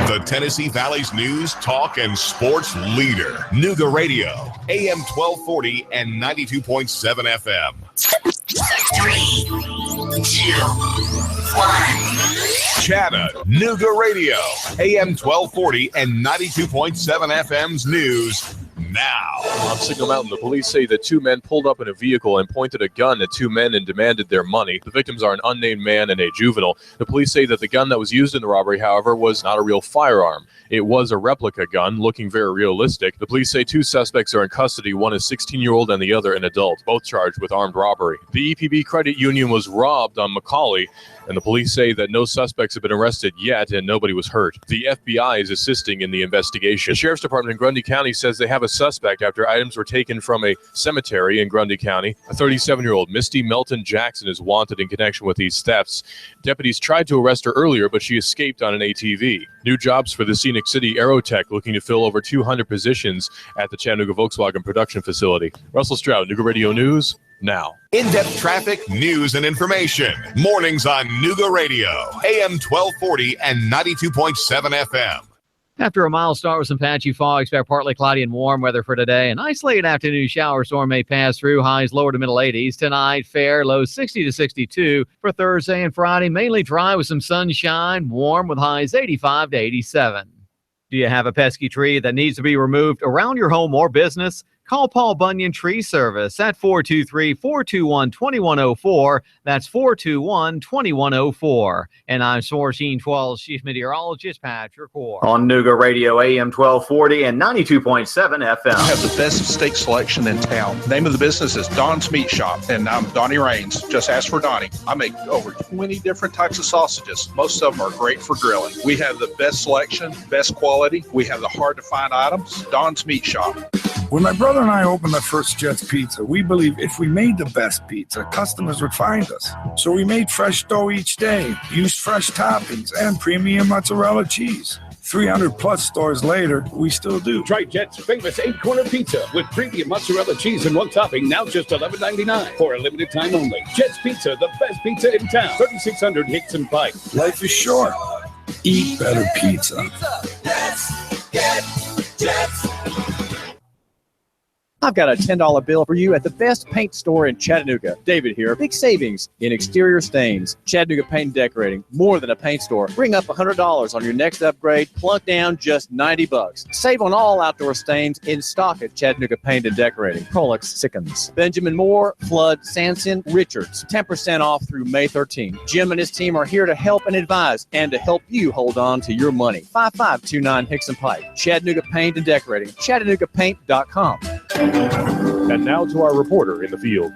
[SPEAKER 2] The Tennessee Valley's news, talk, and sports leader. Nooga Radio, AM 1240 and 92.7 FM.
[SPEAKER 3] 3, 2, 1.
[SPEAKER 2] Chattanooga Radio, AM 1240 and 92.7 FM's news. Now.
[SPEAKER 4] On Signal Mountain, the police say that two men pulled up in a vehicle and pointed a gun at two men and demanded their money. The victims are an unnamed man and a juvenile. The police say that the gun that was used in the robbery, however, was not a real firearm. It was a replica gun, looking very realistic. The police say two suspects are in custody, one a 16-year-old and the other an adult, both charged with armed robbery. The EPB credit union was robbed on McCauley, and the police say that no suspects have been arrested yet and nobody was hurt. The FBI is assisting in the investigation. The Sheriff's Department in Grundy County says they have a suspect after items were taken from a cemetery in Grundy County. A 37-year-old Misty Melton Jackson is wanted in connection with these thefts. Deputies tried to arrest her earlier, but she escaped on an ATV. New jobs for the Scenic City Aerotech, looking to fill over 200 positions at the Chattanooga Volkswagen production facility. Russell Stroud, Nooga Radio News, now.
[SPEAKER 2] In-depth traffic, news, and information. Mornings on Nooga Radio, AM 1240 and 92.7 FM.
[SPEAKER 25] After a mild start with some patchy fog, expect partly cloudy and warm weather for today. An isolated afternoon shower storm may pass through. Highs lower to middle 80s. Tonight, fair, lows 60 to 62. For Thursday and Friday, mainly dry with some sunshine. Warm with highs 85 to 87. Do you have a pesky tree that needs to be removed around your home or business? Call Paul Bunyan Tree Service at 423-421-2104. That's 421-2104. And I'm 1412 Chief Meteorologist Patrick Orr.
[SPEAKER 26] On Nooga Radio, AM 1240 and 92.7 FM.
[SPEAKER 8] I have the best steak selection in town. Name of the business is Don's Meat Shop, and I'm Donnie Raines. Just ask for Donnie. I make over 20 different types of sausages. Most of them are great for grilling. We have the best selection, best quality. We have the hard-to-find items. Don's Meat Shop.
[SPEAKER 9] When my brother and I opened the first Jets Pizza, we believed if we made the best pizza, customers would find us. So we made fresh dough each day, used fresh toppings, and premium mozzarella cheese. 300 plus stores later, we still do.
[SPEAKER 11] Try Jet's famous 8-corner pizza with premium mozzarella cheese and one topping, now just $11.99 for a limited time only. Jet's Pizza, the best pizza in town. 3600 Hickson Pike.
[SPEAKER 9] Life is short. Eat better pizza.
[SPEAKER 11] Let's get Jets.
[SPEAKER 12] I've got a $10 bill for you at the best paint store in Chattanooga. David here. Big savings in exterior stains. Chattanooga Paint and Decorating. More than a paint store. Bring up $100 on your next upgrade. Plunk down just $90. Save on all outdoor stains in stock at Chattanooga Paint and Decorating. Prolix Sickens. Benjamin Moore, Flood, Sanson, Richards. 10% off through May 13th. Jim and his team are here to help and advise and to help you hold on to your money. 5529 Hickson Pike. Chattanooga Paint and Decorating. ChattanoogaPaint.com.
[SPEAKER 4] And now to our reporter in the field.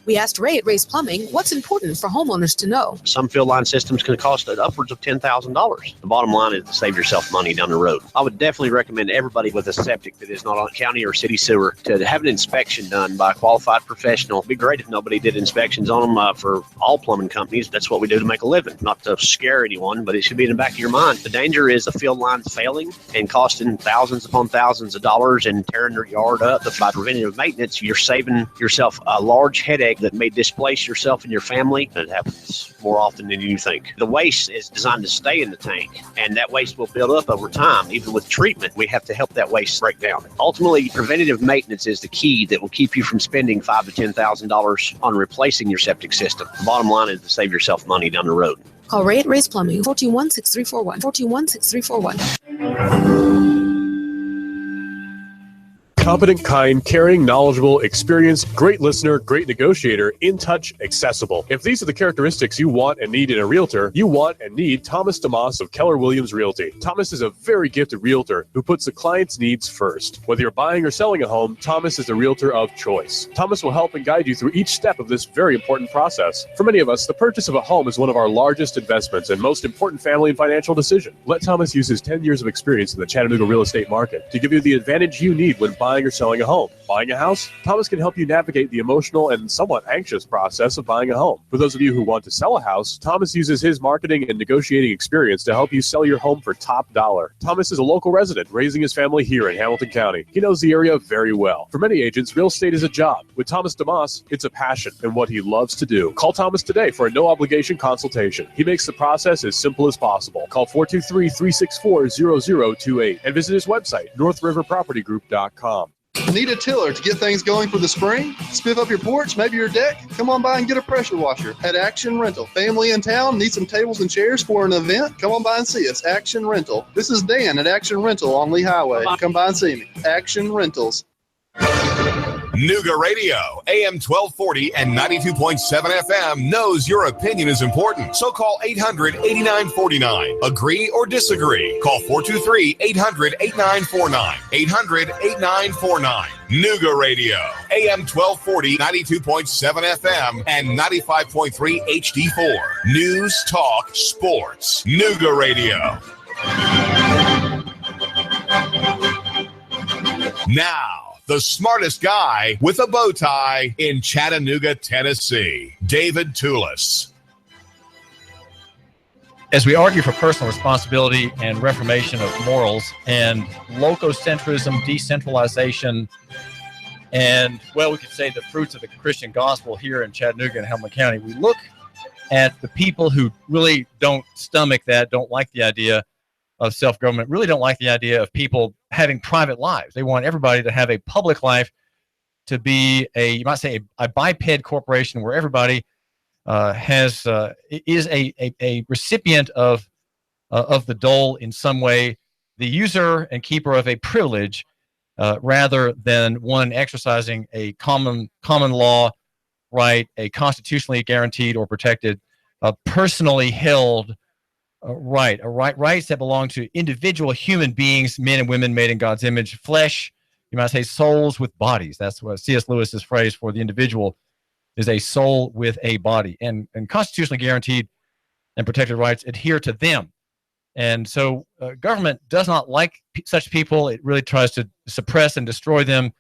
[SPEAKER 10] We asked Ray at Ray's Plumbing what's important for homeowners to know.
[SPEAKER 13] Some field line systems can cost upwards of $10,000. The bottom line is to save yourself money down the road. I would definitely recommend everybody with a septic that is not on county or city sewer to have an inspection done by a qualified professional. It'd be great if nobody did inspections on them for all plumbing companies. That's what we do to make a living. Not to scare anyone, but it should be in the back of your mind. The danger is the field lines failing and costing thousands upon thousands of dollars and tearing your yard up. By preventative maintenance, you're saving yourself a large headache that may displace yourself and your family. It happens more often than you think. The waste is designed to stay in the tank, and that waste will build up over time. Even with treatment, we have to help that waste break down. Ultimately, preventative maintenance is the key that will keep you from spending $5,000 to $10,000 on replacing your septic system. The bottom line is to save yourself money down the road.
[SPEAKER 10] Call Ray at Ray's Plumbing, 421-6341, 421-6341.
[SPEAKER 4] Competent, kind, caring, knowledgeable, experienced, great listener, great negotiator, in touch, accessible. If these are the characteristics you want and need in a realtor, you want and need Thomas DeMoss of Keller Williams Realty. Thomas is a very gifted realtor who puts the client's needs first. Whether you're buying or selling a home, Thomas is the realtor of choice. Thomas will help and guide you through each step of this very important process. For many of us, the purchase of a home is one of our largest investments and most important family and financial decision. Let Thomas use his 10 years of experience in the Chattanooga real estate market to give you the advantage you need when buying or selling a home. Buying a house? Thomas can help you navigate the emotional and somewhat anxious process of buying a home. For those of you who want to sell a house, Thomas uses his marketing and negotiating experience to help you sell your home for top dollar. Thomas is a local resident, raising his family here in Hamilton County. He knows the area very well. For many agents, real estate is a job. With Thomas DeMoss, it's a passion and what he loves to do. Call Thomas today for a no-obligation consultation. He makes the process as simple as possible. Call 423-364-0028 and visit his website, northriverpropertygroup.com.
[SPEAKER 14] Need a tiller to get things going for the spring? Spiff up your porch, maybe your deck? Come on by and get a pressure washer at Action Rental. Family in town, need some tables and chairs for an event? Come on by and see us, Action Rental. This is Dan at Action Rental on Lee Highway. Come by and see me. Action Rentals.
[SPEAKER 2] Nooga Radio, AM 1240 and 92.7 FM knows your opinion is important. So call 800-8949. Agree or disagree. Call 423-800-8949. 800-8949. Nooga Radio, AM 1240, 92.7 FM, and 95.3 HD4. News, talk, sports. Nooga Radio. Now, the smartest guy with a bow tie in Chattanooga, Tennessee, David Tulis.
[SPEAKER 7] As we argue for personal responsibility and reformation of morals and lococentrism, decentralization, and, well, we could say the fruits of the Christian gospel here in Chattanooga and Hamilton County, we look at the people who really don't stomach that, don't like the idea of self-government, really don't like the idea of people having private lives. They want everybody to have a public life, to be you might say, a biped corporation where everybody is a recipient of the dole in some way, the user and keeper of a privilege, rather than one exercising a common law right, a constitutionally guaranteed or protected, personally held rights that belong to individual human beings, men and women made in God's image, flesh, you might say souls with bodies. That's what C.S. Lewis's phrase for the individual is a soul with a body. And constitutionally guaranteed and protected rights adhere to them. And so government does not like such people. It really tries to suppress and destroy them,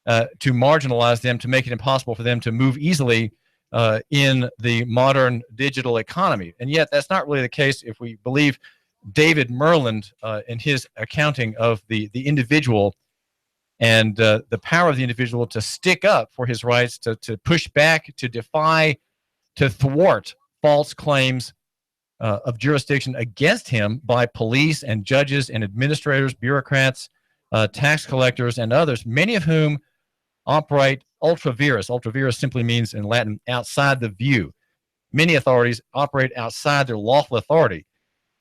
[SPEAKER 7] to marginalize them, to make it impossible for them to move easily in the modern digital economy. And yet that's not really the case if we believe David Myrland in his accounting of the individual and the power of the individual to stick up for his rights, to push back, to defy, to thwart false claims of jurisdiction against him by police and judges and administrators, bureaucrats, tax collectors, and others, many of whom operate ultra vires. Ultra vires simply means in Latin, outside the view. Many authorities operate outside their lawful authority,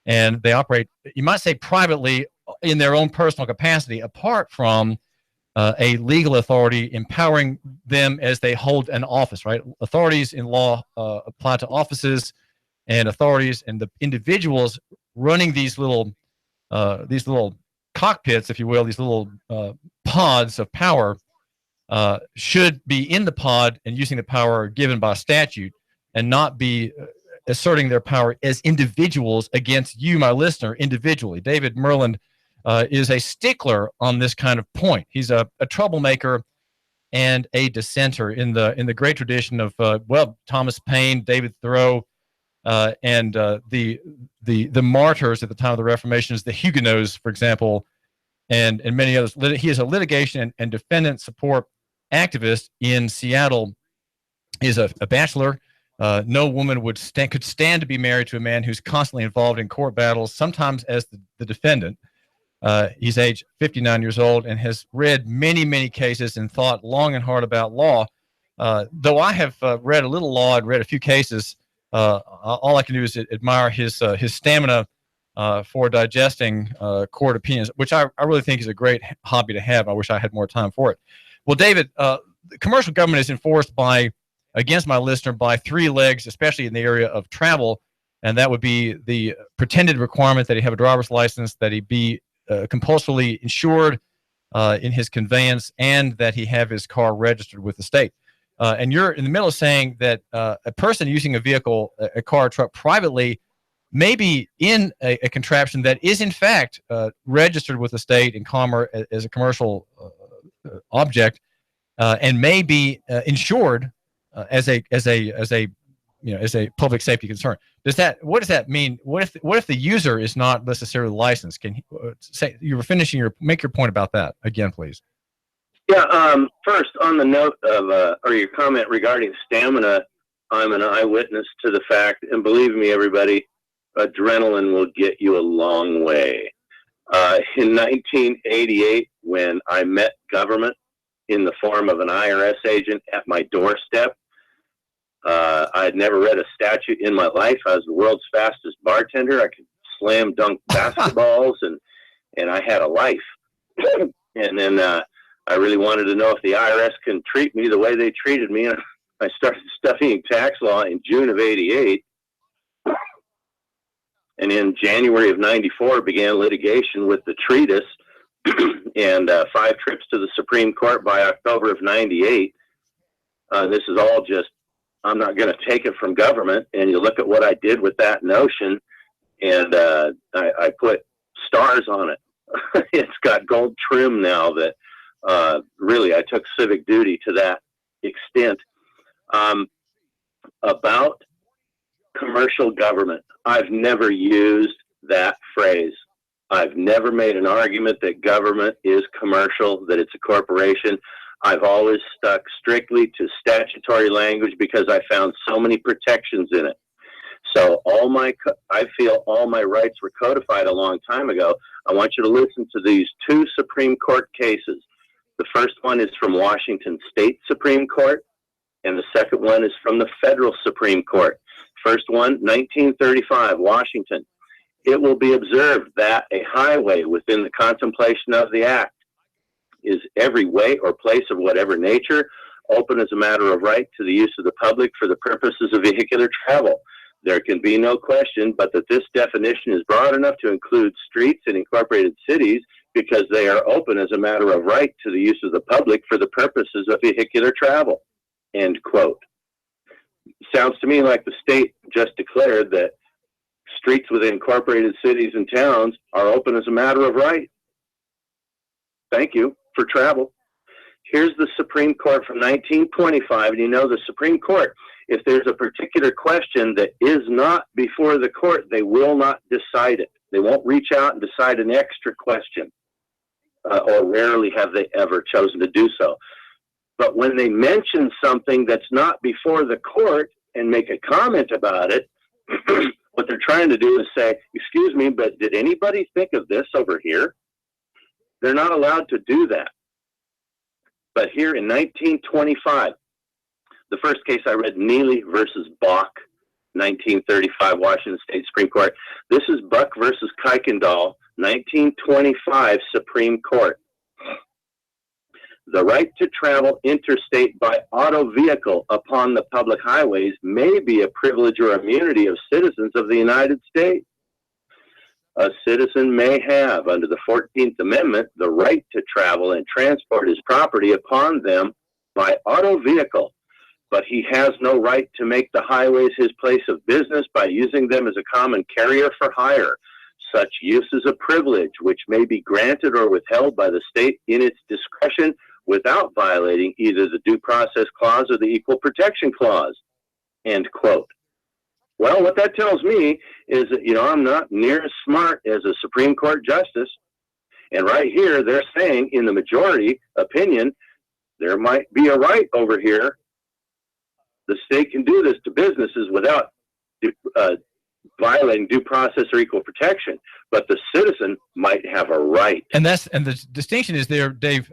[SPEAKER 7] and they operate, you might say, privately in their own personal capacity, apart from a legal authority empowering them as they hold an office, right? Authorities in law apply to offices, and authorities and the individuals running these little cockpits, if you will, these little pods of power, should be in the pod and using the power given by statute and not be asserting their power as individuals against you, my listener, individually. David Myrland is a stickler on this kind of point. He's a troublemaker and a dissenter in the great tradition of Thomas Paine, David Thoreau, and the martyrs at the time of the Reformation, the Huguenots, for example, and many others. He is a litigation and defendant support activist in Seattle. He is a bachelor. No woman could stand to be married to a man who's constantly involved in court battles, sometimes as the defendant. He's age 59 years old and has read many, many cases and thought long and hard about law. Though I have read a little law and read a few cases, all I can do is admire his stamina for digesting court opinions, which I really think is a great hobby to have. I wish I had more time for it. Well, David, the commercial government is enforced against my listener by three legs, especially in the area of travel, and that would be the pretended requirement that he have a driver's license, that he be compulsorily insured in his conveyance, and that he have his car registered with the state. And you're in the middle of saying that a person using a vehicle, a car, a truck privately, may be in a contraption that is in fact registered with the state in commerce as a commercial object, and may be insured as a public safety concern. What does that mean? What if the user is not necessarily licensed? Can he say you were finishing make your point about that again, please?
[SPEAKER 1] Yeah. First, on the note of or your comment regarding stamina, I'm an eyewitness to the fact, and believe me, everybody, adrenaline will get you a long way. In 1988, when I met government in the form of an IRS agent at my doorstep, I had never read a statute in my life. I was the world's fastest bartender. I could slam dunk basketballs, and I had a life. And then I really wanted to know if the IRS can treat me the way they treated me. And I started studying tax law in June of '88. And in January of '94, began litigation with the treatise and 5 trips to the Supreme Court by October of '98. This is all just, I'm not going to take it from government. And you look at what I did with that notion, and I put stars on it. It's got gold trim now that really I took civic duty to that extent. About commercial government, I've never used that phrase. I've never made an argument that government is commercial, that it's a corporation. I've always stuck strictly to statutory language because I found so many protections in it. So I feel all my rights were codified a long time ago. I want you to listen to these 2 Supreme Court cases. The first one is from Washington State Supreme Court, and the second one is from the Federal Supreme Court. First one, 1935, Washington. It will be observed that a highway within the contemplation of the Act is every way or place of whatever nature, open as a matter of right to the use of the public for the purposes of vehicular travel. There can be no question but that this definition is broad enough to include streets and incorporated cities because they are open as a matter of right to the use of the public for the purposes of vehicular travel. End quote. Sounds to me like the state just declared that streets within incorporated cities and towns are open as a matter of right. Thank you for travel. Here's the Supreme Court from 1925, and you know the Supreme Court, if there's a particular question that is not before the court, they will not decide it. They won't reach out and decide an extra question, or rarely have they ever chosen to do so. But when they mention something that's not before the court and make a comment about it, what they're trying to do is say, excuse me, but did anybody think of this over here? They're not allowed to do that. But here in 1925, the first case I read, Neely versus Bach, 1935, Washington State Supreme Court. This is Buck versus Kuykendall, 1925 Supreme Court. The right to travel interstate by auto vehicle upon the public highways may be a privilege or immunity of citizens of the United States. A citizen may have, under the 14th Amendment, the right to travel and transport his property upon them by auto vehicle, but he has no right to make the highways his place of business by using them as a common carrier for hire. Such use is a privilege which may be granted or withheld by the state in its discretion without violating either the Due Process Clause or the Equal Protection Clause. End quote. Well, what that tells me is that, I'm not near as smart as a Supreme Court justice. And right here, they're saying in the majority opinion, there might be a right over here. The state can do this to businesses without violating due process or equal protection, but the citizen might have a right.
[SPEAKER 7] And the distinction is there, David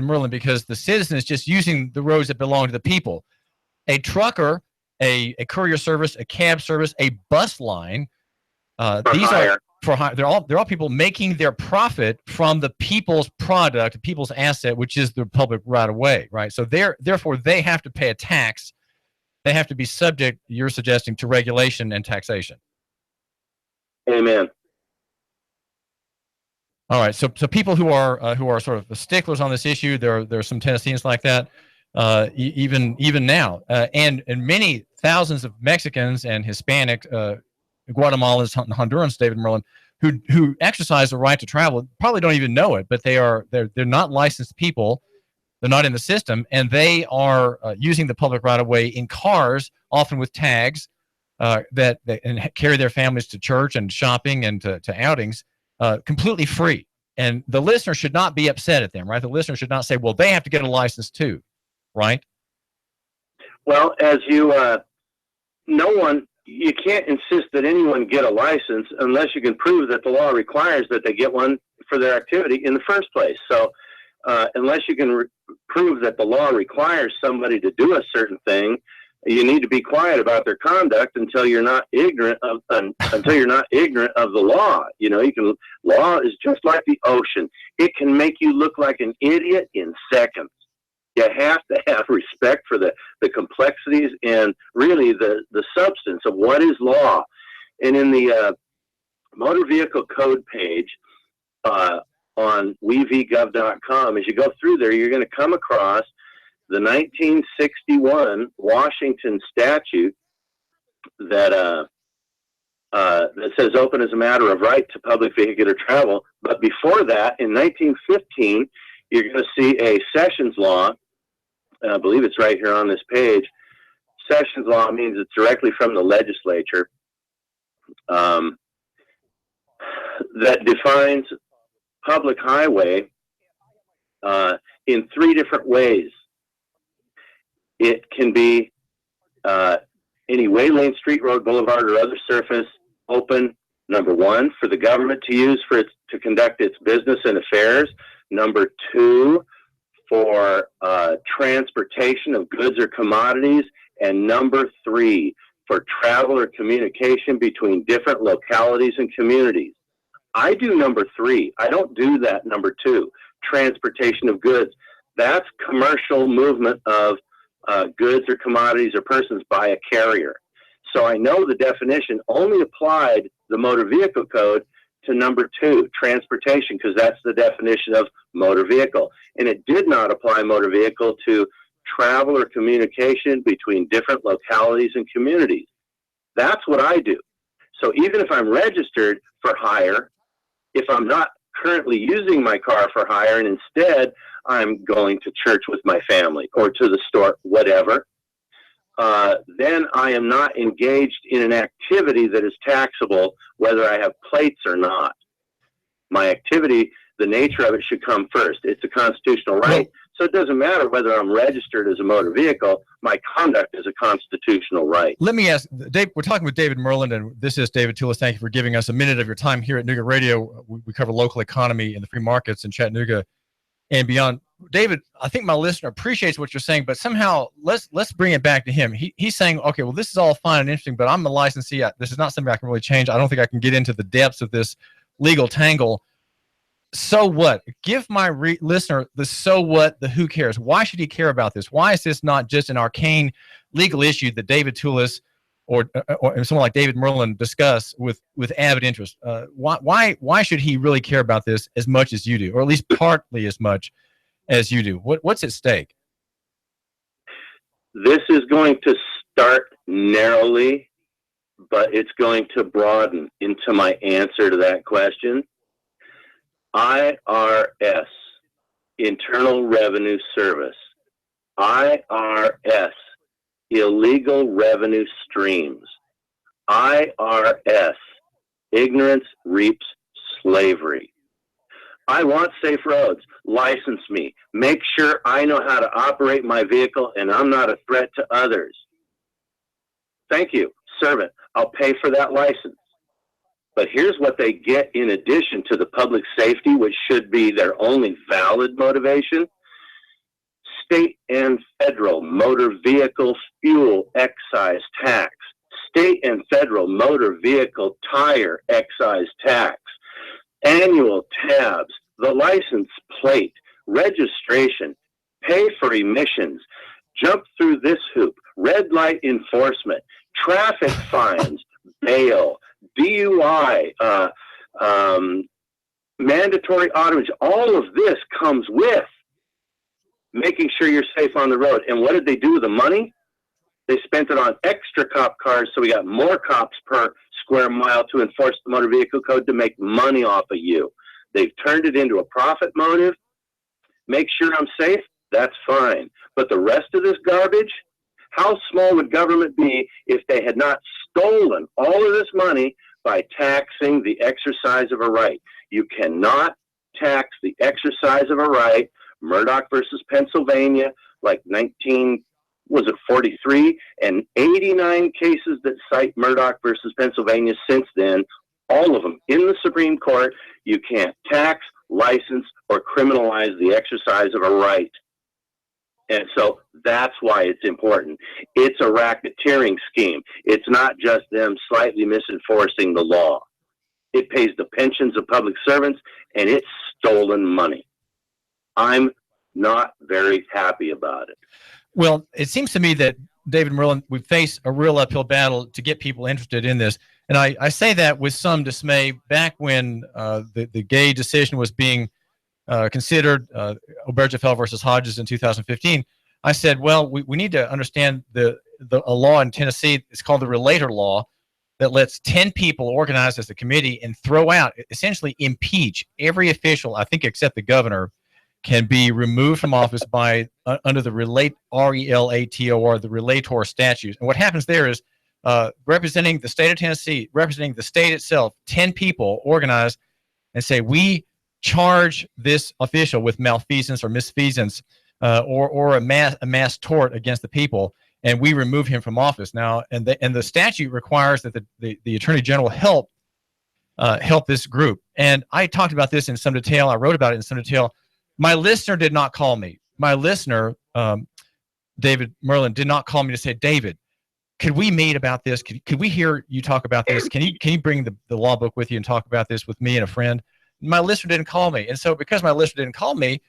[SPEAKER 7] Myrland, because the citizen is just using the roads that belong to the people. A trucker, a courier service, a cab service, a bus line, these are for hire. They're all people making their profit from the people's product, the people's asset, which is the public right of way, right? So therefore they have to pay a tax. They have to be subject, you're suggesting, to regulation and taxation.
[SPEAKER 1] Amen.
[SPEAKER 7] All right. So people who are sort of sticklers on this issue, there are some Tennesseans like that, even now, and many thousands of Mexicans and Hispanic, Guatemalans and Hondurans, David Myrland, who exercise the right to travel, probably don't even know it, but they're not licensed people. They're not in the system, and they are using the public right-of-way in cars, often with tags, that and carry their families to church and shopping and to outings, completely free. And the listener should not be upset at them, right? The listener should not say, well, they have to get a license too, right?
[SPEAKER 1] Well, as you can't insist that anyone get a license unless you can prove that the law requires that they get one for their activity in the first place. So unless you can prove that the law requires somebody to do a certain thing, you need to be quiet about their conduct until you're not ignorant of the law. Law is just like the ocean. It can make you look like an idiot in seconds. You have to have respect for the complexities and really the substance of what is law. And in the motor vehicle code page, on wevgov.com, as you go through there, you're going to come across the 1961 Washington statute that says open as a matter of right to public vehicular travel. But before that, in 1915, you're going to see a sessions law. I believe it's right here on this page. Sessions law means it's directly from the legislature, that defines public highway in three different ways. It can be any way, lane, street, road, boulevard, or other surface open, number one, for the government to use to conduct its business and affairs. Number two, for transportation of goods or commodities. And number three, for travel or communication between different localities and communities. I do number three. I don't do that number two, transportation of goods. That's commercial movement of goods or commodities or persons by a carrier. So I know the definition only applied the motor vehicle code to number two, transportation, because that's the definition of motor vehicle. And it did not apply motor vehicle to travel or communication between different localities and communities. That's what I do. So even if I'm registered for hire, if I'm not currently using my car for hire and instead I'm going to church with my family or to the store, whatever, then I am not engaged in an activity that is taxable, whether I have plates or not. My activity, the nature of it should come first. It's a constitutional right. So it doesn't matter whether I'm registered as a motor vehicle. My conduct is a constitutional right.
[SPEAKER 7] Let me ask, Dave, we're talking with David Myrland, and this is David Tulis. Thank you for giving us a minute of your time here at Nooga Radio. We cover local economy and the free markets in Chattanooga and beyond. David, I think my listener appreciates what you're saying, but somehow let's bring it back to him. He's saying, okay, well, this is all fine and interesting, but I'm a licensee. This is not something I can really change. I don't think I can get into the depths of this legal tangle. So what? Give my listener the so what, the who cares. Why should he care about this? Why is this not just an arcane legal issue that David Tulis or someone like David Myrland discuss with avid interest. Why should he really care about this as much as you do, or at least partly as much as you do? What's at stake?
[SPEAKER 1] This is going to start narrowly, but it's going to broaden into my answer to that question. IRS, Internal Revenue Service. IRS, illegal revenue streams. IRS, ignorance reaps slavery. I want safe roads. License me. Make sure I know how to operate my vehicle and I'm not a threat to others. Thank you, servant. I'll pay for that license. But here's what they get in addition to the public safety, which should be their only valid motivation. State and federal motor vehicle fuel excise tax, state and federal motor vehicle tire excise tax, annual tabs, the license plate, registration, pay for emissions, jump through this hoop, red light enforcement, traffic fines, bail, DUI, mandatory auto. All of this comes with making sure you're safe on the road. And what did they do with the money? They spent it on extra cop cars, so we got more cops per square mile to enforce the motor vehicle code to make money off of you. They've turned it into a profit motive. Make sure I'm safe, that's fine. But the rest of this garbage, how small would government be if they had not stolen all of this money by taxing the exercise of a right? You cannot tax the exercise of a right. Murdoch versus Pennsylvania, like 43, and 89 cases that cite Murdoch versus Pennsylvania since then, all of them in the Supreme Court. You can't tax, license, or criminalize the exercise of a right. And so that's why it's important. It's a racketeering scheme. It's not just them slightly misenforcing the law. It pays the pensions of public servants, and it's stolen money. I'm not very happy about it.
[SPEAKER 7] Well, it seems to me that, David Myrland, we face a real uphill battle to get people interested in this. And I say that with some dismay. Back when the gay decision was being considered, Obergefell versus Hodges in 2015, I said, well, we need to understand a law in Tennessee. It's called the Relator Law, that lets 10 people organize as a committee and throw out, essentially impeach every official, I think except the governor, can be removed from office by under the RELATOR, the Relator statute. And what happens there is representing the state of Tennessee, representing the state itself, 10 people organize and say, we charge this official with malfeasance or misfeasance or a mass tort against the people, and we remove him from office. Now, and the statute requires that the Attorney General help this group. And I talked about this in some detail. I wrote about it in some detail. My listener did not call me. My listener, David Myrland, did not call me to say, David, could we meet about this? Could we hear you talk about this? Can you bring the law book with you and talk about this with me and a friend? My listener didn't call me. And so because my listener didn't call me,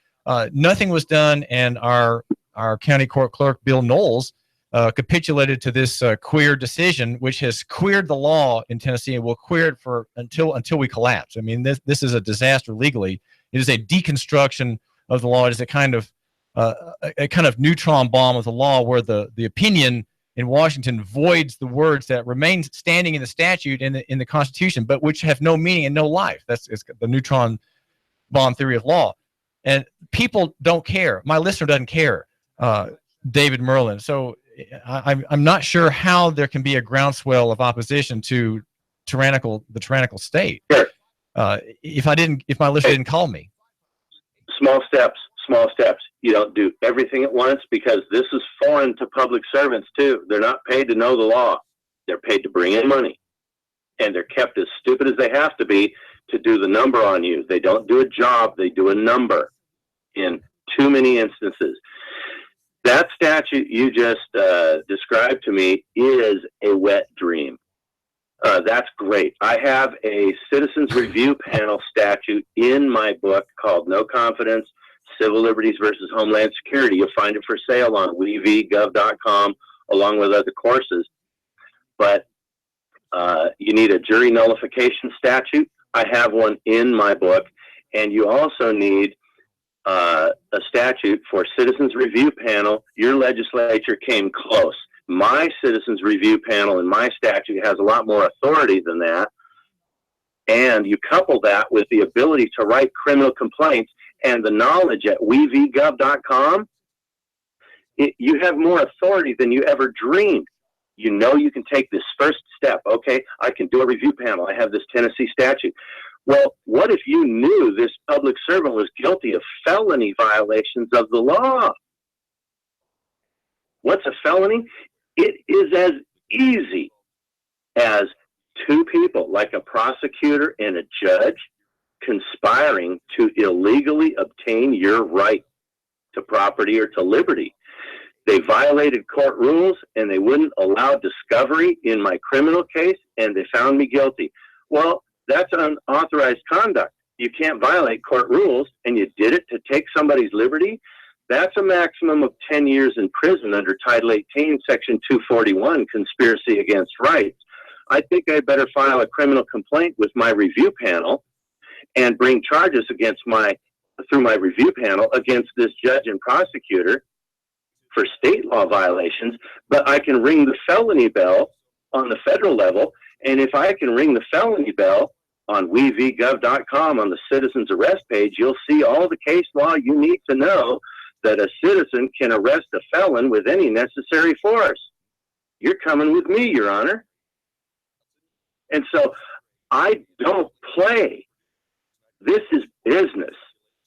[SPEAKER 7] nothing was done. And our county court clerk, Bill Knowles, capitulated to this queer decision, which has queered the law in Tennessee and will queer it for until we collapse. I mean, this is a disaster legally. It is a deconstruction of the law. It is a kind of neutron bomb of the law, where the opinion in Washington voids the words that remain standing in the statute in the Constitution, but which have no meaning and no life. It's the neutron bomb theory of law. And people don't care. My listener doesn't care, David Myrland. So I'm not sure how there can be a groundswell of opposition to the tyrannical state.
[SPEAKER 1] Sure.
[SPEAKER 7] If my listener didn't call me.
[SPEAKER 1] Small steps. You don't do everything at once, because this is foreign to public servants too. They're not paid to know the law. They're paid to bring in money. And they're kept as stupid as they have to be to do the number on you. They don't do a job, they do a number in too many instances. That statute you just described to me is a wet dream. That's great. I have a citizens review panel statute in my book called No Confidence, Civil Liberties versus Homeland Security. You'll find it for sale on wevgov.com along with other courses. but you need a jury nullification statute. I have one in my book. And you also need a statute for Citizens Review Panel. Your legislature came close. My Citizens Review Panel and my statute has a lot more authority than that. And you couple that with the ability to write criminal complaints and the knowledge at wevgov.com, you have more authority than you ever dreamed. You know you can take this first step. Okay, I can do a review panel. I have this Tennessee statute. Well, what if you knew this public servant was guilty of felony violations of the law? What's a felony? It is as easy as two people, like a prosecutor and a judge, conspiring to illegally obtain your right to property or to liberty. They violated court rules and they wouldn't allow discovery in my criminal case, and they found me guilty. Well, that's unauthorized conduct. You can't violate court rules, and you did it to take somebody's liberty. That's a maximum of 10 years in prison under Title 18, Section 241, conspiracy against rights. I think I better file a criminal complaint with my review panel and bring charges through my review panel against this judge and prosecutor for state law violations. But I can ring the felony bell on the federal level, and if I can ring the felony bell on wevgov.com on the citizen's arrest page, you'll see all the case law you need to know that a citizen can arrest a felon with any necessary force. You're coming with me, Your Honor. And so I don't play. This is business.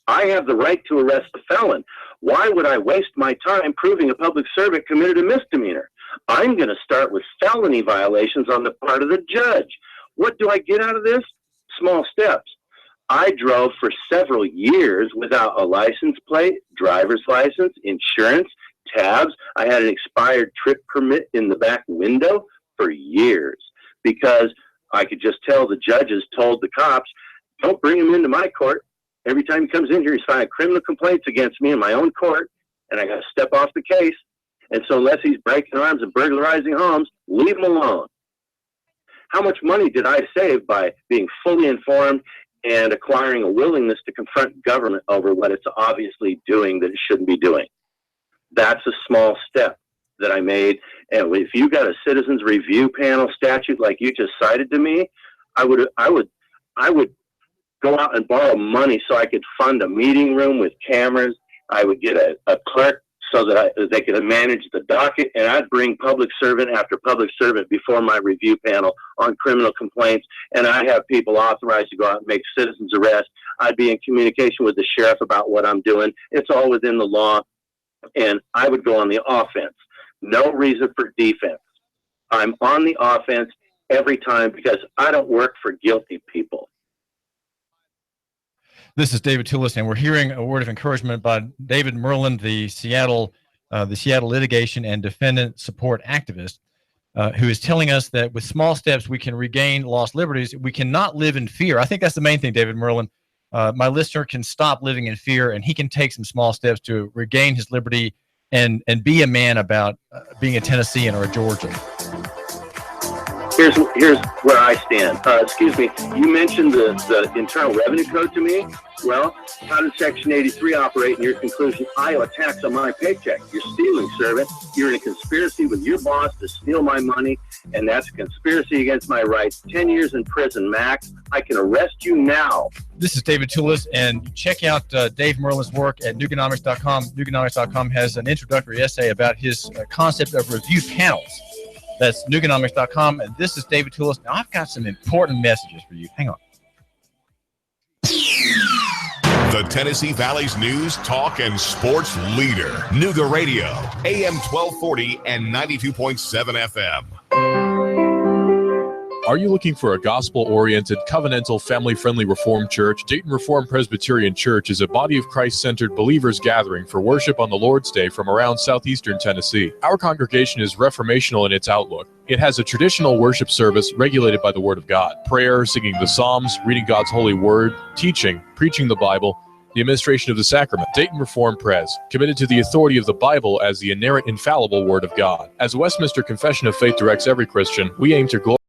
[SPEAKER 1] I have the right to arrest a felon. Why would I waste my time proving a public servant committed a misdemeanor? I'm going to start with felony violations on the part of the judge. What do I get out of this? Small steps. I drove for several years without a license plate, driver's license, insurance, tabs. I had an expired trip permit in the back window for years because I could just tell the judges told the cops, don't bring him into my court. Every time he comes in here, he's filing criminal complaints against me in my own court, and I got to step off the case. And so unless he's breaking arms and burglarizing homes, leave him alone. How much money did I save by being fully informed and acquiring a willingness to confront government over what it's obviously doing that it shouldn't be doing? That's a small step that I made. And if you got a citizens review panel statute like you just cited to me, I would go out and borrow money so I could fund a meeting room with cameras. I would get a clerk so that they could manage the docket, and I'd bring public servant after public servant before my review panel on criminal complaints, and I have people authorized to go out and make citizens arrests. I'd be in communication with the sheriff about what I'm doing. It's all within the law, and I would go on the offense. No reason for defense. I'm on the offense every time because I don't work for guilty people.
[SPEAKER 7] This is David Tulis, and we're hearing a word of encouragement by David Myrland, the Seattle litigation and defendant support activist, who is telling us that with small steps we can regain lost liberties. We cannot live in fear. I think that's the main thing, David Myrland. My listener can stop living in fear, and he can take some small steps to regain his liberty and be a man about being a Tennessean or a Georgian.
[SPEAKER 1] Here's where I stand. Excuse me. You mentioned the Internal Revenue Code to me. Well, how does Section 83 operate in your conclusion? I owe a tax on my paycheck. You're stealing, servant. You're in a conspiracy with your boss to steal my money, and that's a conspiracy against my rights. 10 years in prison, max. I can arrest you now.
[SPEAKER 7] This is David Tulis, and check out Dave Myrland's work at Nooganomics.com. Nooganomics.com has an introductory essay about his concept of review panels. That's Nooganomics.com. And this is David Tulis. Now, I've got some important messages for you. Hang on.
[SPEAKER 2] The Tennessee Valley's news, talk, and sports leader. Nooga Radio, AM 1240 and 92.7 FM.
[SPEAKER 4] Are you looking for a gospel-oriented, covenantal, family-friendly Reformed church? Dayton Reformed Presbyterian Church is a body of Christ-centered believers gathering for worship on the Lord's Day from around southeastern Tennessee. Our congregation is reformational in its outlook. It has a traditional worship service regulated by the Word of God. Prayer, singing the Psalms, reading God's holy word, teaching, preaching the Bible, The administration of the sacrament. Dayton Reformed Pres. Committed to the authority of the Bible as the inerrant, infallible Word of God. As the Westminster Confession of Faith directs every Christian, we aim to glorify